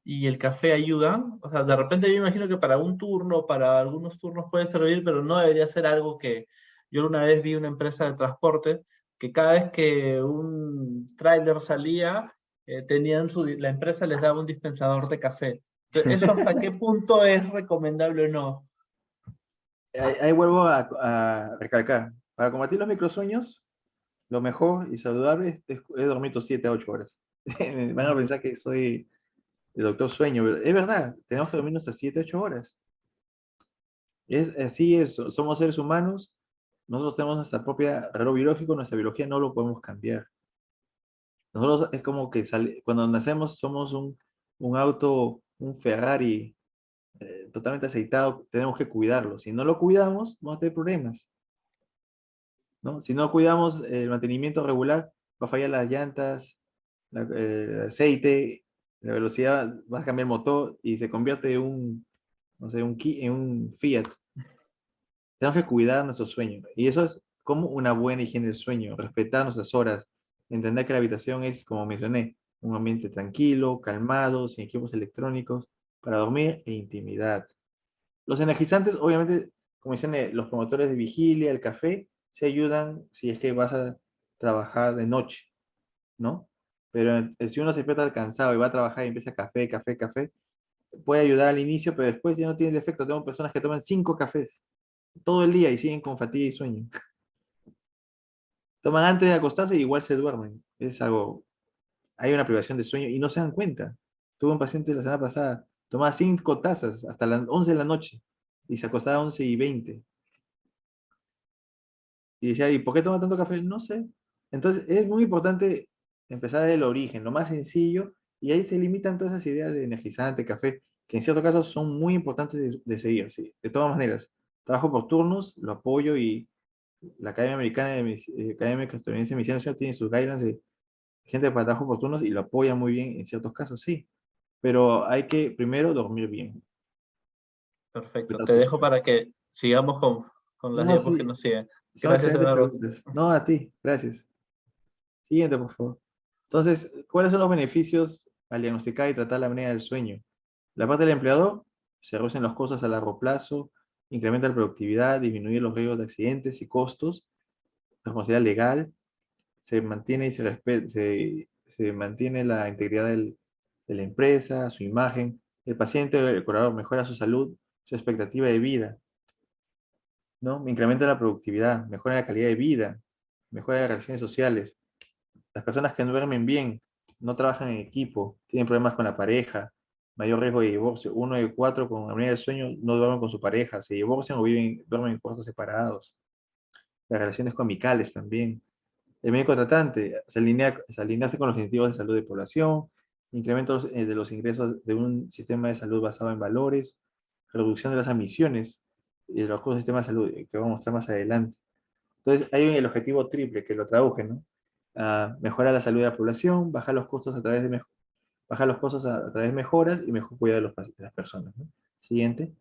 B: y el café ayudan? O sea, de repente yo imagino que para un turno, para algunos turnos puede servir, pero no debería ser algo que yo una vez vi una empresa de transporte que cada vez que un tráiler salía, la empresa les daba un dispensador de café. Entonces, ¿eso hasta qué punto es recomendable o no?
C: Ahí vuelvo a recalcar, para combatir los microsueños, lo mejor y saludable es dormir tus 7 a 8 horas. Van a pensar que soy el doctor sueño, pero es verdad, tenemos que dormir nuestras 7 a 8 horas. Así es, somos seres humanos, nosotros tenemos nuestra propia reloj biológico, nuestra biología no lo podemos cambiar. Nosotros es como que cuando nacemos somos un auto, un Ferrari totalmente aceitado, tenemos que cuidarlo. Si no lo cuidamos, vamos a tener problemas, ¿no? Si no cuidamos el mantenimiento regular, va a fallar las llantas, el aceite, la velocidad, va a cambiar el motor y se convierte en no sé, en un Fiat. Tenemos que cuidar nuestro sueño. Y eso es como una buena higiene del sueño, respetar nuestras horas, entender que la habitación es, como mencioné, un ambiente tranquilo, calmado, sin equipos electrónicos, para dormir e intimidad. Los energizantes, obviamente, como dicen los promotores de vigilia, el café, se ayudan si es que vas a trabajar de noche, ¿no? Pero si uno se despierta cansado y va a trabajar y empieza café, café, café, puede ayudar al inicio, pero después ya no tiene el efecto. Tengo personas que toman 5 cafés todo el día y siguen con fatiga y sueño. Toman antes de acostarse y igual se duermen. Es algo, hay una privación de sueño y no se dan cuenta. Tuve un paciente la semana pasada, tomaba 5 tazas hasta las 11 de la noche y se acostaba a 11:20. Y decía, ¿y por qué toma tanto café? No sé. Entonces es muy importante empezar del origen, lo más sencillo, y ahí se limitan todas esas ideas de energizante, café, que en ciertos casos son muy importantes de seguir, ¿sí? De todas maneras, trabajo por turnos, lo apoyo y la Academia Americana Academia Estadounidense de Medicina Nacional tiene sus guidelines de gente para trabajo por turnos y lo apoya muy bien en ciertos casos, sí. Pero hay que primero dormir bien.
B: Perfecto.
C: Respetar
B: Te
C: tu
B: dejo
C: sueño.
B: para que sigamos con las
C: No,
B: diapos que
C: sí,
B: nos siguen.
C: son
B: Gracias,
C: excelentes
B: Eduardo.
C: preguntas. No, a ti, gracias. Siguiente, por favor. Entonces, ¿cuáles son los beneficios al diagnosticar y tratar la apnea del sueño? La parte del empleador, se reducen los costos a largo plazo, incrementa la productividad, disminuye los riesgos de accidentes y costos, responsabilidad legal, se mantiene y se mantiene la integridad de la empresa, su imagen. El paciente, el curador, mejora su salud, su expectativa de vida, ¿no? Incrementa la productividad, mejora la calidad de vida, mejora las relaciones sociales. Las personas que no duermen bien, no trabajan en equipo, tienen problemas con la pareja, mayor riesgo de divorcio. 1 de 4 con apnea del sueño no duermen con su pareja, se divorcian o duermen en cuartos separados. Las relaciones comicales también. El médico tratante se alinearse con los objetivos de salud de población, incrementos de los ingresos de un sistema de salud basado en valores, reducción de las emisiones y de los costos del sistema de salud, que vamos a mostrar más adelante. Entonces, hay el objetivo triple que lo traduje, ¿no? Mejorar la salud de la población, bajar los costos a través de, bajar los costos a través de mejoras y mejor cuidado de, de las personas, ¿no? Siguiente.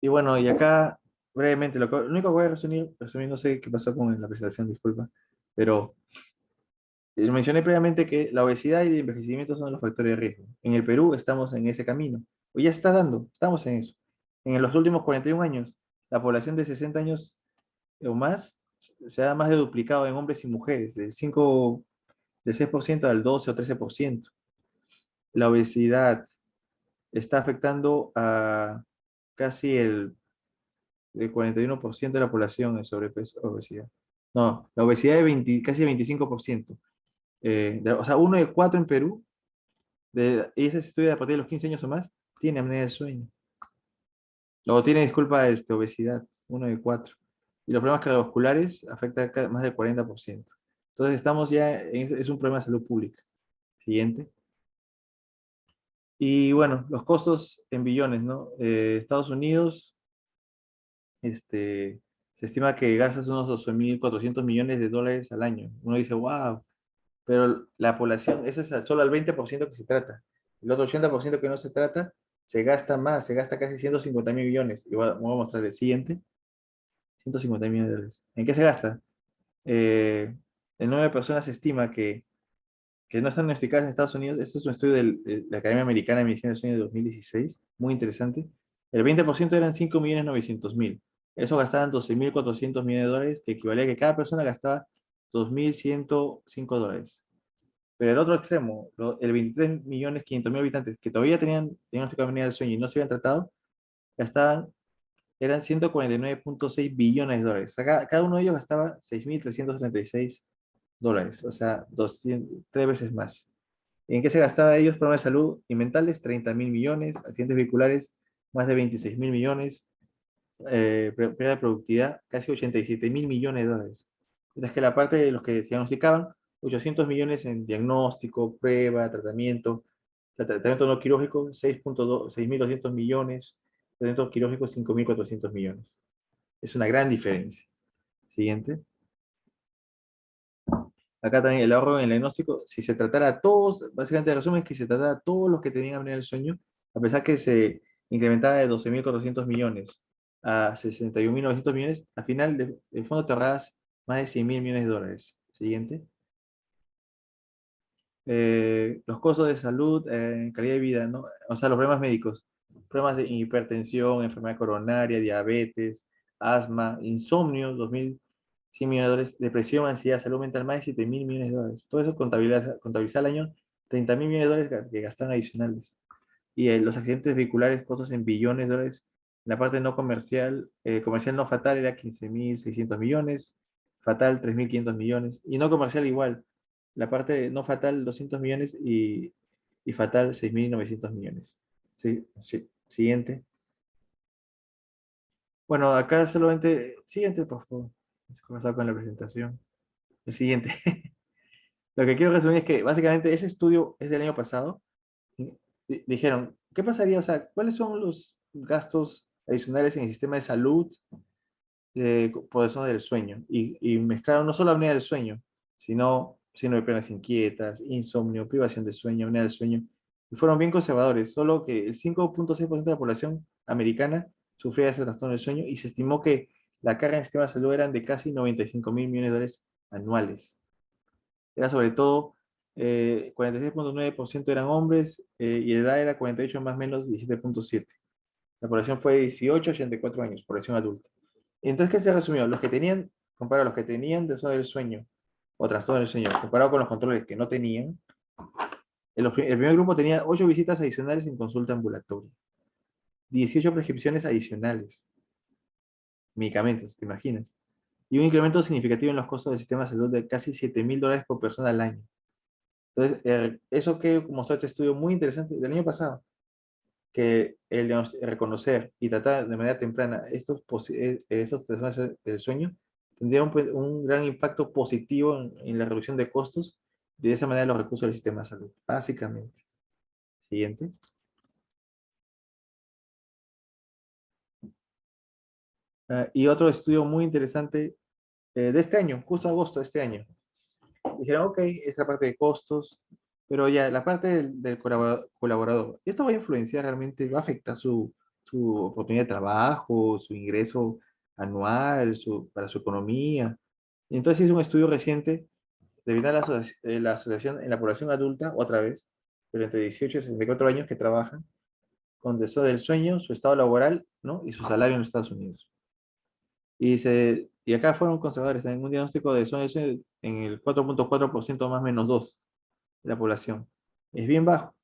C: Y bueno, y acá, brevemente, lo único que voy a resumir, no sé qué pasó con la presentación, disculpa, pero mencioné previamente que la obesidad y el envejecimiento son los factores de riesgo. En el Perú estamos en ese camino, o ya está dando, estamos en eso. En los últimos 41 años, la población de 60 años o más se ha más de duplicado en hombres y mujeres, del 6% al 12 o 13%. La obesidad está afectando a casi el 41% de la población en sobrepeso, obesidad. No, la obesidad de casi 25%. O sea, 1 de 4 en Perú, y ese se estudia a partir de los 15 años o más, tiene apnea del sueño. O tiene, disculpa, obesidad, 1 de 4. Y los problemas cardiovasculares afectan a más del 40%. Entonces estamos ya, es un problema de salud pública. Siguiente. Y bueno, los costos en billones, ¿no? Estados Unidos, se estima que gastas unos 12.400 millones de dólares al año. Uno dice, wow, pero la población, eso es solo al 20% que se trata. El otro 80% que no se trata, se gasta más, se gasta casi 150.000 millones. Y voy a mostrar el siguiente. 150 millones de dólares. ¿En qué se gasta? En 9 personas se estima que no están diagnosticadas en Estados Unidos. Esto es un estudio de la Academia Americana de Medicina del Sueño de 2016, muy interesante. El 20% eran 5.900.000. Eso gastaban 12.400 millones de dólares, que equivalía a que cada persona gastaba 2.105 dólares. Pero el otro extremo, el 23.500.000 habitantes que todavía tenían diagnóstico de del sueño y no se habían tratado, gastaban, eran 149.6 billones de dólares. O sea, cada uno de ellos gastaba 6.336 dólares, o sea, 3 veces más. ¿En qué se gastaba ellos? Problemas de salud y mentales, 30.000 millones, accidentes vehiculares, más de 26.000 millones, pérdida de productividad, casi 87.000 millones de dólares. Mientras que la parte de los que se diagnosticaban, 800 millones en diagnóstico, prueba, tratamiento, tratamiento no quirúrgico, 6.200 millones, tratamiento quirúrgico, 5.400 millones. Es una gran diferencia. Siguiente. Acá también el ahorro en el diagnóstico, si se tratara a todos, básicamente el resumen es que se tratara a todos los que tenían apnea del sueño, a pesar que se incrementaba de 12.400 millones a 61.900 millones, al final del fondo te ahorrabas más de 100.000 millones de dólares. Siguiente. Los costos de salud, calidad de vida, ¿no? O sea, los problemas médicos. problemas de hipertensión, enfermedad coronaria, diabetes, asma, insomnio, 2.100 millones de dólares, depresión, ansiedad, salud mental, más de 7.000 millones de dólares. Todo eso contabiliza al año 30.000 millones de dólares que gastan adicionales. Y los accidentes vehiculares, costos en billones de dólares. En la parte no comercial, comercial no fatal era 15.600 millones, fatal 3.500 millones, y no comercial igual. La parte no fatal 200 millones y fatal 6.900 millones. Sí, sí. Siguiente. Bueno, acá solamente, siguiente, por favor. Vamos a comenzar con la presentación. El siguiente. Lo que quiero resumir es que básicamente ese estudio es del año pasado. Dijeron, ¿qué pasaría? O sea, ¿cuáles son los gastos adicionales en el sistema de salud por eso del sueño? Y mezclaron no solo la apnea del sueño, sino síndrome de piernas inquietas, insomnio, privación de sueño, apnea del sueño. Y fueron bien conservadores, solo que el 5.6% de la población americana sufría ese trastorno del sueño y se estimó que la carga en el sistema de salud eran de casi 95.000 millones de dólares anuales. Era sobre todo 46.9% eran hombres y la edad era 48 más menos 17.7. La población fue de 18 a 84 años, población adulta. Entonces, ¿qué se resumió? Los que tenían, comparado a los que tenían desorden del sueño o trastorno del sueño, comparado con los controles que no tenían, el primer grupo tenía 8 visitas adicionales en consulta ambulatoria, 18 prescripciones adicionales, medicamentos, ¿te imaginas? Y un incremento significativo en los costos del sistema de salud de casi 7.000 dólares por persona al año. Entonces, eso que mostró este estudio muy interesante del año pasado, que el reconocer y tratar de manera temprana estos trastornos del sueño tendría un gran impacto positivo en la reducción de costos y de esa manera los recursos del sistema de salud, básicamente. Siguiente. Y otro estudio muy interesante de este año, justo agosto de este año. Dijeron, ok, esta parte de costos, pero ya la parte del colaborador, esto va a influenciar realmente, va a afectar su oportunidad de trabajo, su ingreso anual, para su economía. Y entonces hizo un estudio reciente debido a la asociación en la población adulta, otra vez, pero entre 18 y 64 años que trabajan, con deseo del sueño, su estado laboral, ¿no? Y su salario en los Estados Unidos. Y acá fueron conservadores, en un diagnóstico de sueño en el 4.4% más menos 2 de la población. Es bien bajo.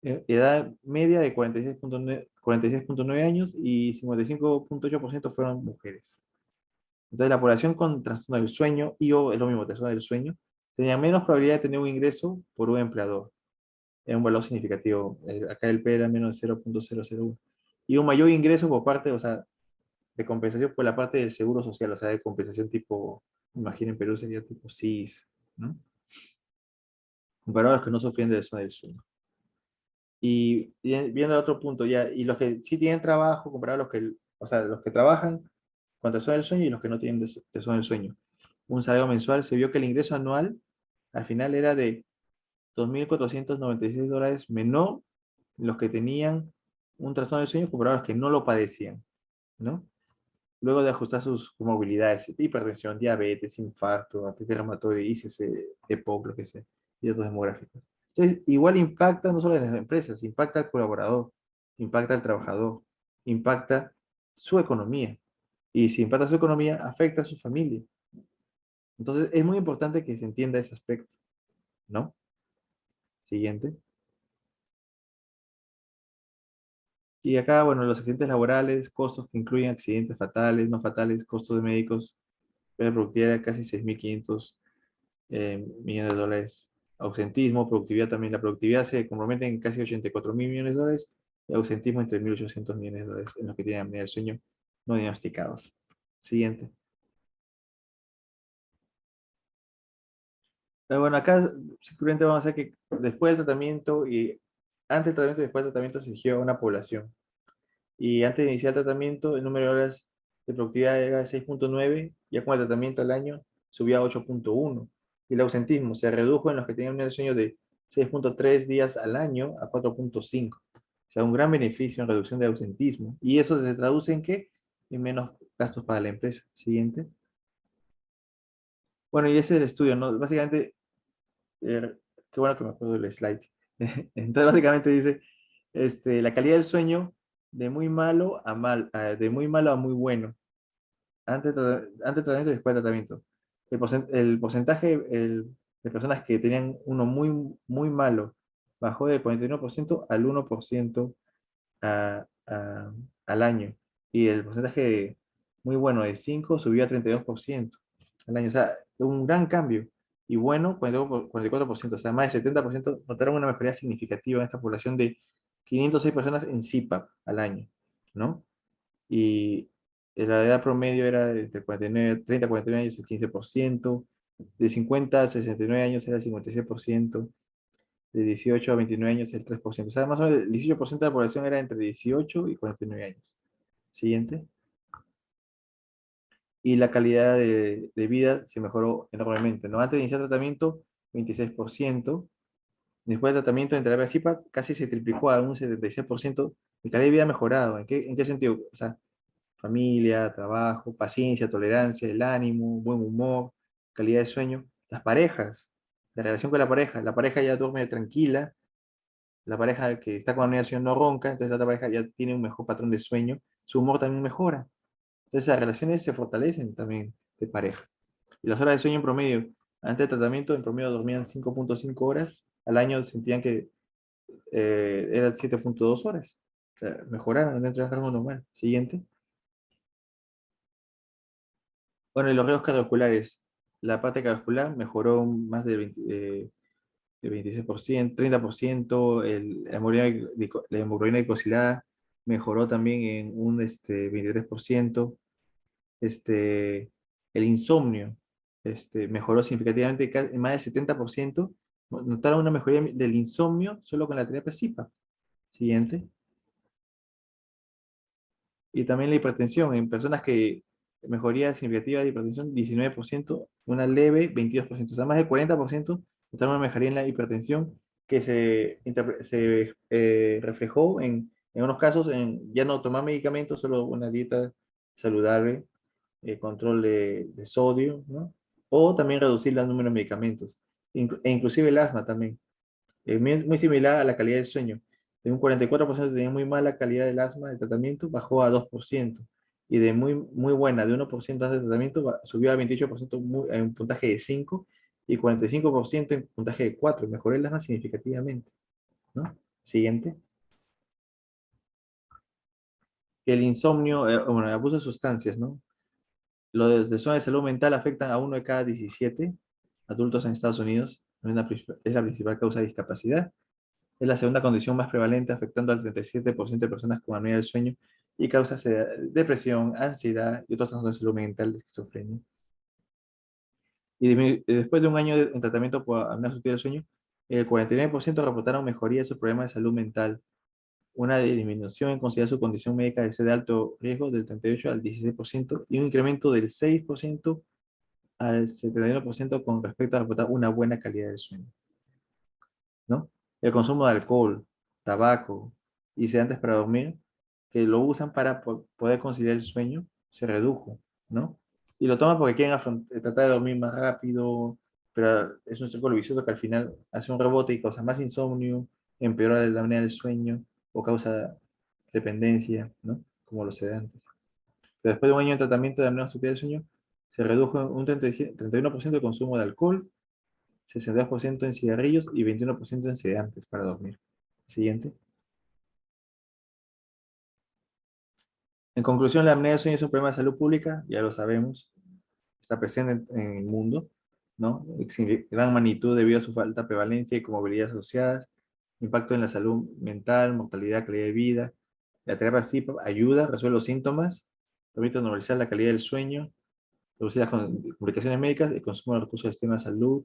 C: Edad media de 46.9 años y 55.8% fueron mujeres. Entonces la población con trastorno del sueño o es lo mismo, trastorno del sueño, tenía menos probabilidad de tener un ingreso por un empleador. Era un valor significativo. Acá el P era menos 0.001. Y un mayor ingreso por parte, o sea, de compensación por la parte del seguro social, o sea, de compensación tipo, imaginen en Perú sería tipo SIS, ¿no? Comparado a los que no sufrían de desnudo del sueño. Y viendo el otro punto, ya, y los que sí tienen trabajo, comparado a los que, o sea, los que trabajan con desnudo del sueño y los que no tienen desnudo del sueño. Un salario mensual, se vio que el ingreso anual al final era de 2.496 dólares menor los que tenían un trastorno del sueño comparado a los que no lo padecían, ¿no? Luego de ajustar sus comorbilidades, hipertensión, diabetes, infarto, artritis reumatoide, ICC, EPOC, lo que sea, y otros demográficos. Entonces, igual impacta no solo en las empresas, impacta al colaborador, impacta al trabajador, impacta su economía. Y si impacta su economía, afecta a su familia. Entonces, es muy importante que se entienda ese aspecto, ¿no? Siguiente. Y acá, bueno, los accidentes laborales, costos que incluyen accidentes fatales, no fatales, costos de médicos, productividad casi 6.500 millones de dólares. Ausentismo, productividad también. La productividad se compromete en casi 84.000 millones de dólares y ausentismo entre 1.800 millones de dólares en los que tienen apnea del sueño no diagnosticados. Siguiente. Pero bueno, acá simplemente vamos a hacer que después del tratamiento y antes del tratamiento y después del tratamiento se eligió una población. Y antes de iniciar el tratamiento, el número de horas de productividad era 6.9, ya con el tratamiento al año subía a 8.1. Y el ausentismo se redujo en los que tenían un sueño de 6.3 días al año a 4.5. O sea, un gran beneficio en reducción de ausentismo. ¿Y eso se traduce en qué? En menos gastos para la empresa. Siguiente. Bueno, y ese es el estudio, ¿no? Básicamente, qué bueno que me acuerdo del slide. Entonces, básicamente dice, La calidad del sueño de muy malo a de muy malo a muy bueno. Antes del tratamiento y después del tratamiento. El porcentaje de personas que tenían uno muy malo bajó del 41% al 1% al año. Y el porcentaje muy bueno de 5 subió a 32% al año. O sea, un gran cambio. Y bueno, 44%, o sea, más del 70% notaron una mejoría significativa en esta población de 506 personas en CPAP al año, ¿no? Y la edad promedio era de entre 49, 30 a 49 años el 15%, de 50 a 69 años era el 56%, de 18 a 29 años el 3%. O sea, más o menos el 18% de la población era entre 18 y 49 años. Siguiente. Y la calidad de vida se mejoró enormemente, ¿no? Antes de iniciar tratamiento, 26%. Después del tratamiento en terapia CIPA, casi se triplicó a un 76%. Mi calidad de vida ha mejorado. ¿En qué sentido? O sea, familia, trabajo, paciencia, tolerancia, el ánimo, buen humor, calidad de sueño. Las parejas, la relación con la pareja ya duerme tranquila, la pareja que está con la sueño no ronca, entonces la otra pareja ya tiene un mejor patrón de sueño, su humor también mejora. Entonces las relaciones se fortalecen también de pareja. Y las horas de sueño en promedio, antes del tratamiento en promedio dormían 5.5 horas, al año sentían que eran 7.2 horas. O sea, mejoraron dentro del rango normal. Siguiente. Bueno, y los riesgos cardiovasculares. La parte cardiovascular mejoró más de 26%, 30%. La hemoglobina glicosilada mejoró también en un 23%. El insomnio mejoró significativamente, en más del 70%. Notaron una mejoría del insomnio solo con la terapia CIPA. Siguiente. Y también la hipertensión, en personas que mejoría significativa de hipertensión, 19%, una leve, 22%. O sea, más del 40% notaron una mejoría en la hipertensión que se reflejó en unos casos en ya no tomar medicamentos, solo una dieta saludable, control de sodio, ¿no? O también reducir el número de medicamentos, e inclusive el asma también. Muy similar a la calidad del sueño. De un 44% tenía muy mala calidad del asma del tratamiento, bajó a 2%. Y de muy buena, de 1% antes del tratamiento, subió a 28% en un puntaje de 5 y 45% en puntaje de 4. Mejoró el asma significativamente, ¿no? Siguiente. El insomnio, bueno, el abuso de sustancias, ¿no? Los desórdenes de salud mental afectan a 1 de cada 17 adultos en Estados Unidos. Es la principal causa de discapacidad. Es la segunda condición más prevalente, afectando al 37% de personas con apnea del sueño y causa depresión, ansiedad y otros trastornos de salud mental, de esquizofrenia. Después de un año en tratamiento por apnea obstructiva del sueño, el 49% reportaron mejoría de sus problemas de salud mental, una disminución en considerar su condición médica de ser de alto riesgo del 38 al 16% y un incremento del 6% al 71% con respecto a reportar una buena calidad del sueño, ¿no? El consumo de alcohol, tabaco y sedantes para dormir, que lo usan para poder conciliar el sueño, se redujo, ¿no? Y lo toman porque quieren tratar de dormir más rápido, pero es un círculo vicioso que al final hace un rebote y causa más insomnio, empeora la apnea del sueño o causa dependencia, ¿no? Como los sedantes. Pero después de un año de tratamiento de apnea obstructiva del sueño, se redujo un 31% el consumo de alcohol, 62% en cigarrillos y 21% en sedantes para dormir. Siguiente. En conclusión, la apnea del sueño es un problema de salud pública, ya lo sabemos, está presente en el mundo, ¿no? En gran magnitud debido a su alta prevalencia y comorbilidades asociadas, impacto en la salud mental, mortalidad, calidad de vida. La terapia FIPAP ayuda, resuelve los síntomas, permite normalizar la calidad del sueño, reducir las complicaciones médicas y consumo de recursos del sistema de salud.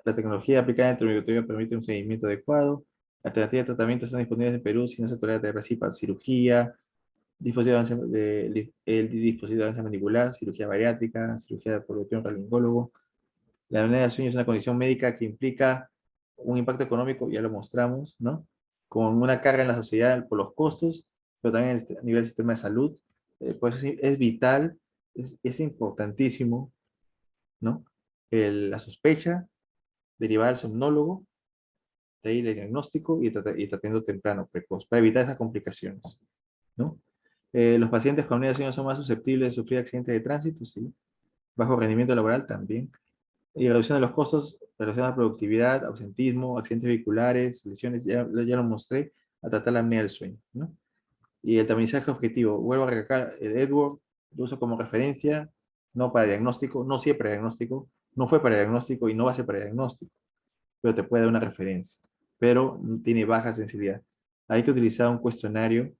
C: La tecnología aplicada en terapia permite un seguimiento adecuado. Alternativas de tratamiento están disponibles en Perú si no se tolera terapia FIPAP, cirugía, el dispositivo de avanza mandibular, cirugía bariátrica, cirugía por laringólogo. La apnea del sueño es una condición médica que implica un impacto económico, ya lo mostramos, ¿no? Con una carga en la sociedad por los costos, pero también a nivel del sistema de salud. Pues es vital, es importantísimo, ¿no? La sospecha derivada del somnólogo de ahí el diagnóstico y tratamiento temprano, precoz, para evitar esas complicaciones, ¿no? Los pacientes con apnea del sueño son más susceptibles de sufrir accidentes de tránsito, sí. Bajo rendimiento laboral también. Y reducción de los costos relacionados a productividad, ausentismo, accidentes vehiculares, lesiones, ya lo mostré, a tratar la apnea del sueño, ¿no? Y el tamizaje objetivo, vuelvo a recalcar, el Edward lo uso como referencia, no para diagnóstico, no siempre diagnóstico, no fue para diagnóstico y no va a ser para diagnóstico, pero te puede dar una referencia, pero tiene baja sensibilidad. Hay que utilizar un cuestionario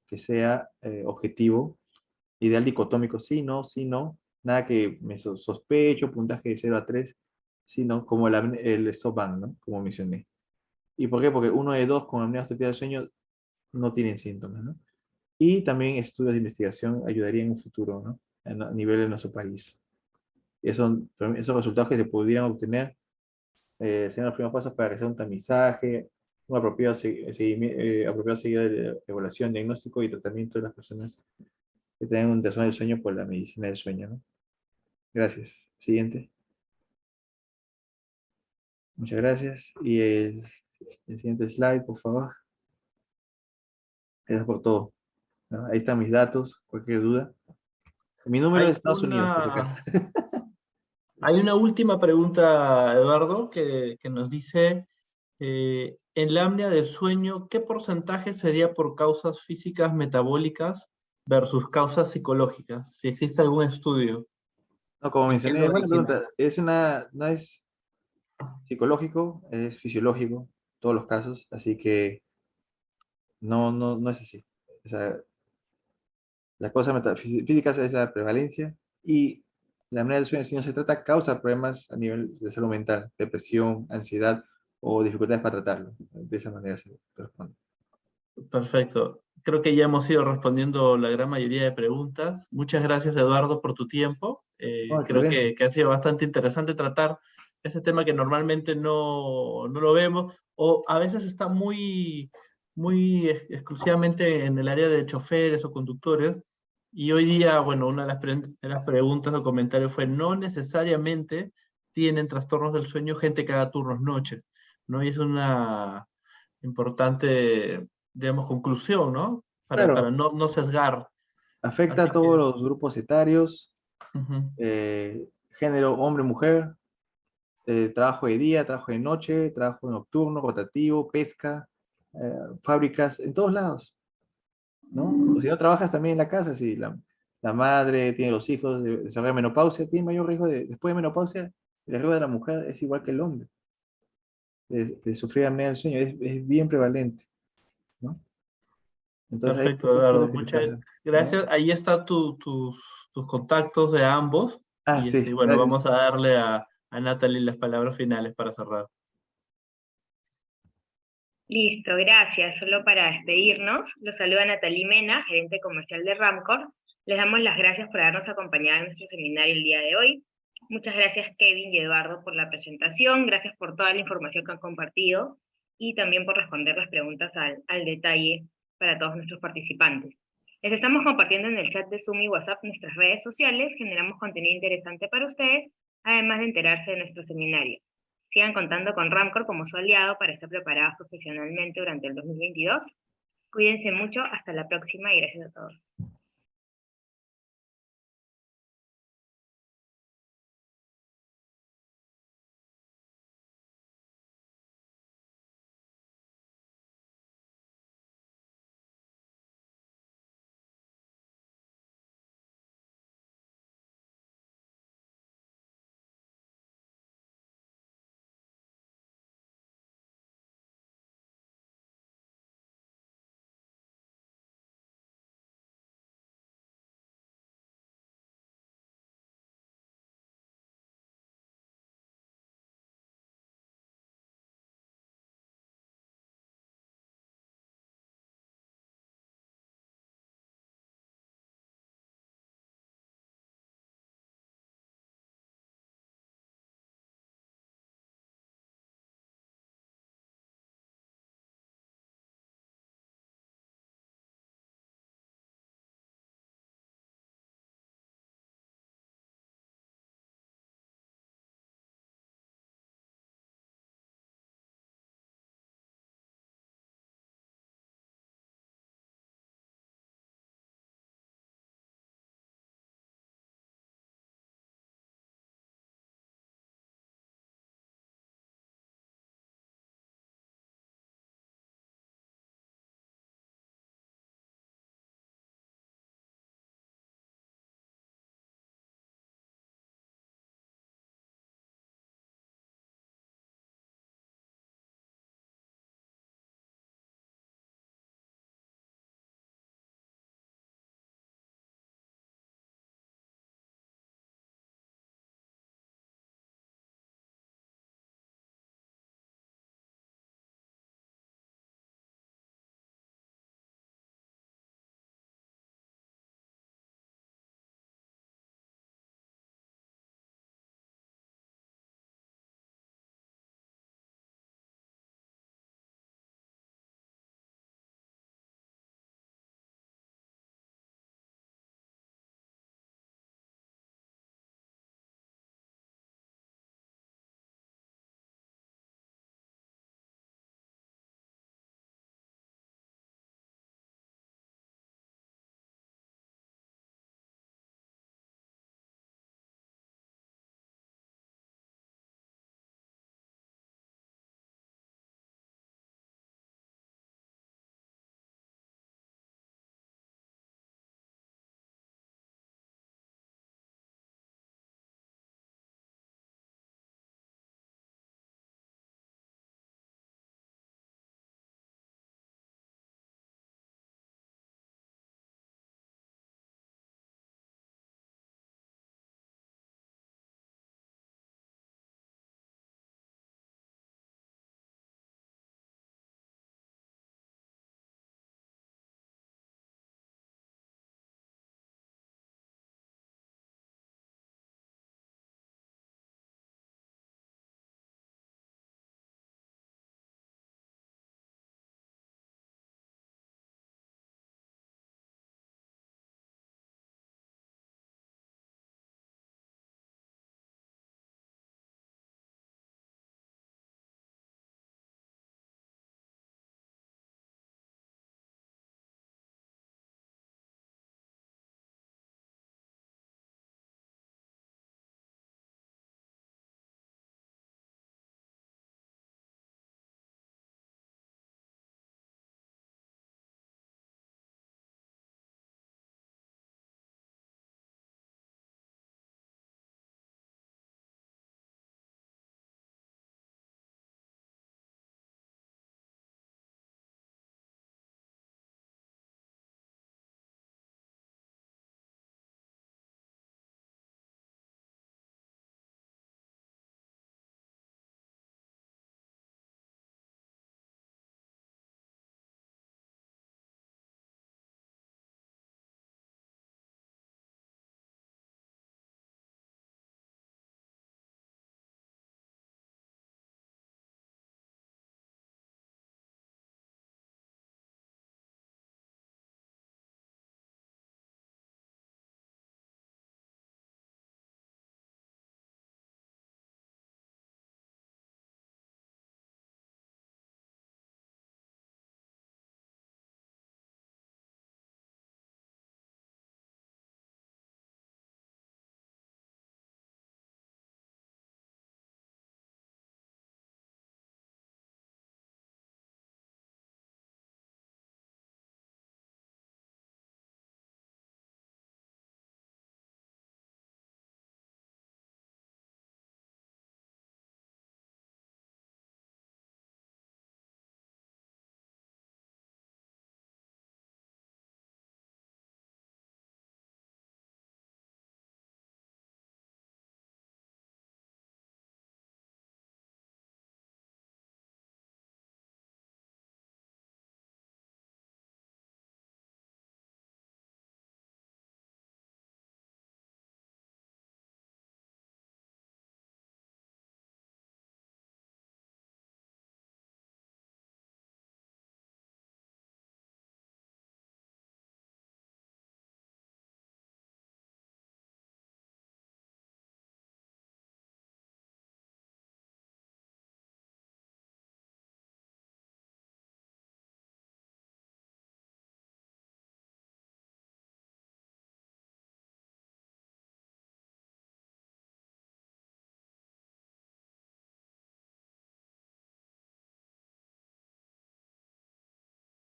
C: que sea objetivo, ideal dicotómico, sí, no, nada que me sospecho, puntaje de 0 a 3, sino como el SOBAN, ¿no? Como mencioné. ¿Y por qué? Porque uno de dos con apnea obstructiva del sueño no tienen síntomas, ¿no? Y también estudios de investigación ayudarían en un futuro, ¿no? A nivel de nuestro país. Esos resultados que se pudieran obtener serían los primeros pasos para realizar un tamizaje, un apropiado seguido de evaluación, diagnóstico y tratamiento de las personas que tengan un trastorno del sueño por la medicina del sueño, ¿no? Gracias. Siguiente. Muchas gracias. Y el siguiente slide, por favor. Gracias por todo, ¿no? Ahí están mis datos, cualquier duda. Mi número es de Estados Unidos, por si acaso.
B: Hay una última pregunta, Eduardo, que nos dice, en la apnea del sueño, ¿qué porcentaje sería por causas físicas metabólicas versus causas psicológicas? Si existe algún estudio.
C: No, como
B: ¿Y qué
C: mencioné,
B: lo
C: buena
B: origina?
C: pregunta. No es psicológico, es fisiológico, todos los casos, así que no es así. O sea, las cosas físicas es la prevalencia y la apnea del sueño, si no se trata, causa problemas a nivel de salud mental, depresión, ansiedad o dificultades para tratarlo. De esa manera se responde.
B: Perfecto. Creo que ya hemos ido respondiendo la gran mayoría de preguntas. Muchas gracias, Eduardo, por tu tiempo.
C: Oh,
B: Creo
C: excelente.
B: que ha sido bastante interesante tratar ese tema que normalmente no lo vemos o a veces está muy exclusivamente en el área de choferes o conductores. Y hoy día, bueno, una de de las preguntas o comentarios fue, no necesariamente tienen trastornos del sueño gente que haga turnos noche, ¿no? Y es una importante, digamos, conclusión, ¿no? Para
C: Claro,
B: no sesgar.
C: afecta a
B: Así
C: todos
B: que,
C: los grupos etarios,
B: ujú,
C: género hombre-mujer, trabajo de día, trabajo de noche, trabajo nocturno, rotativo, pesca, fábricas, en todos lados, ¿no? O si no trabajas también en la casa, si la madre tiene los hijos, desarrolla menopausia, tiene mayor riesgo después de menopausia, el riesgo de la mujer es igual que el hombre, de sufrir apnea del sueño, es bien prevalente, ¿no? Entonces hay
B: perfecto,
C: muchas cosas
B: Eduardo.
C: que se
B: Muchas
C: pasan, ¿no?
B: gracias. Ahí están tus contactos de ambos.
C: Ah,
B: Y
C: sí,
B: bueno,
C: gracias.
B: vamos a darle a Natalie las palabras finales para cerrar.
D: Listo, gracias. Solo para despedirnos, los saluda Natalie Mena, gerente comercial de Ramcor. Les damos las gracias por habernos acompañado en nuestro seminario el día de hoy. Muchas gracias Kevin y Eduardo por la presentación, gracias por toda la información que han compartido y también por responder las preguntas al detalle para todos nuestros participantes. Les estamos compartiendo en el chat de Zoom y WhatsApp nuestras redes sociales, generamos contenido interesante para ustedes, además de enterarse de nuestros seminarios. Sigan contando con Ramcor como su aliado para estar preparados profesionalmente durante el 2022. Cuídense mucho, hasta la próxima y gracias a todos.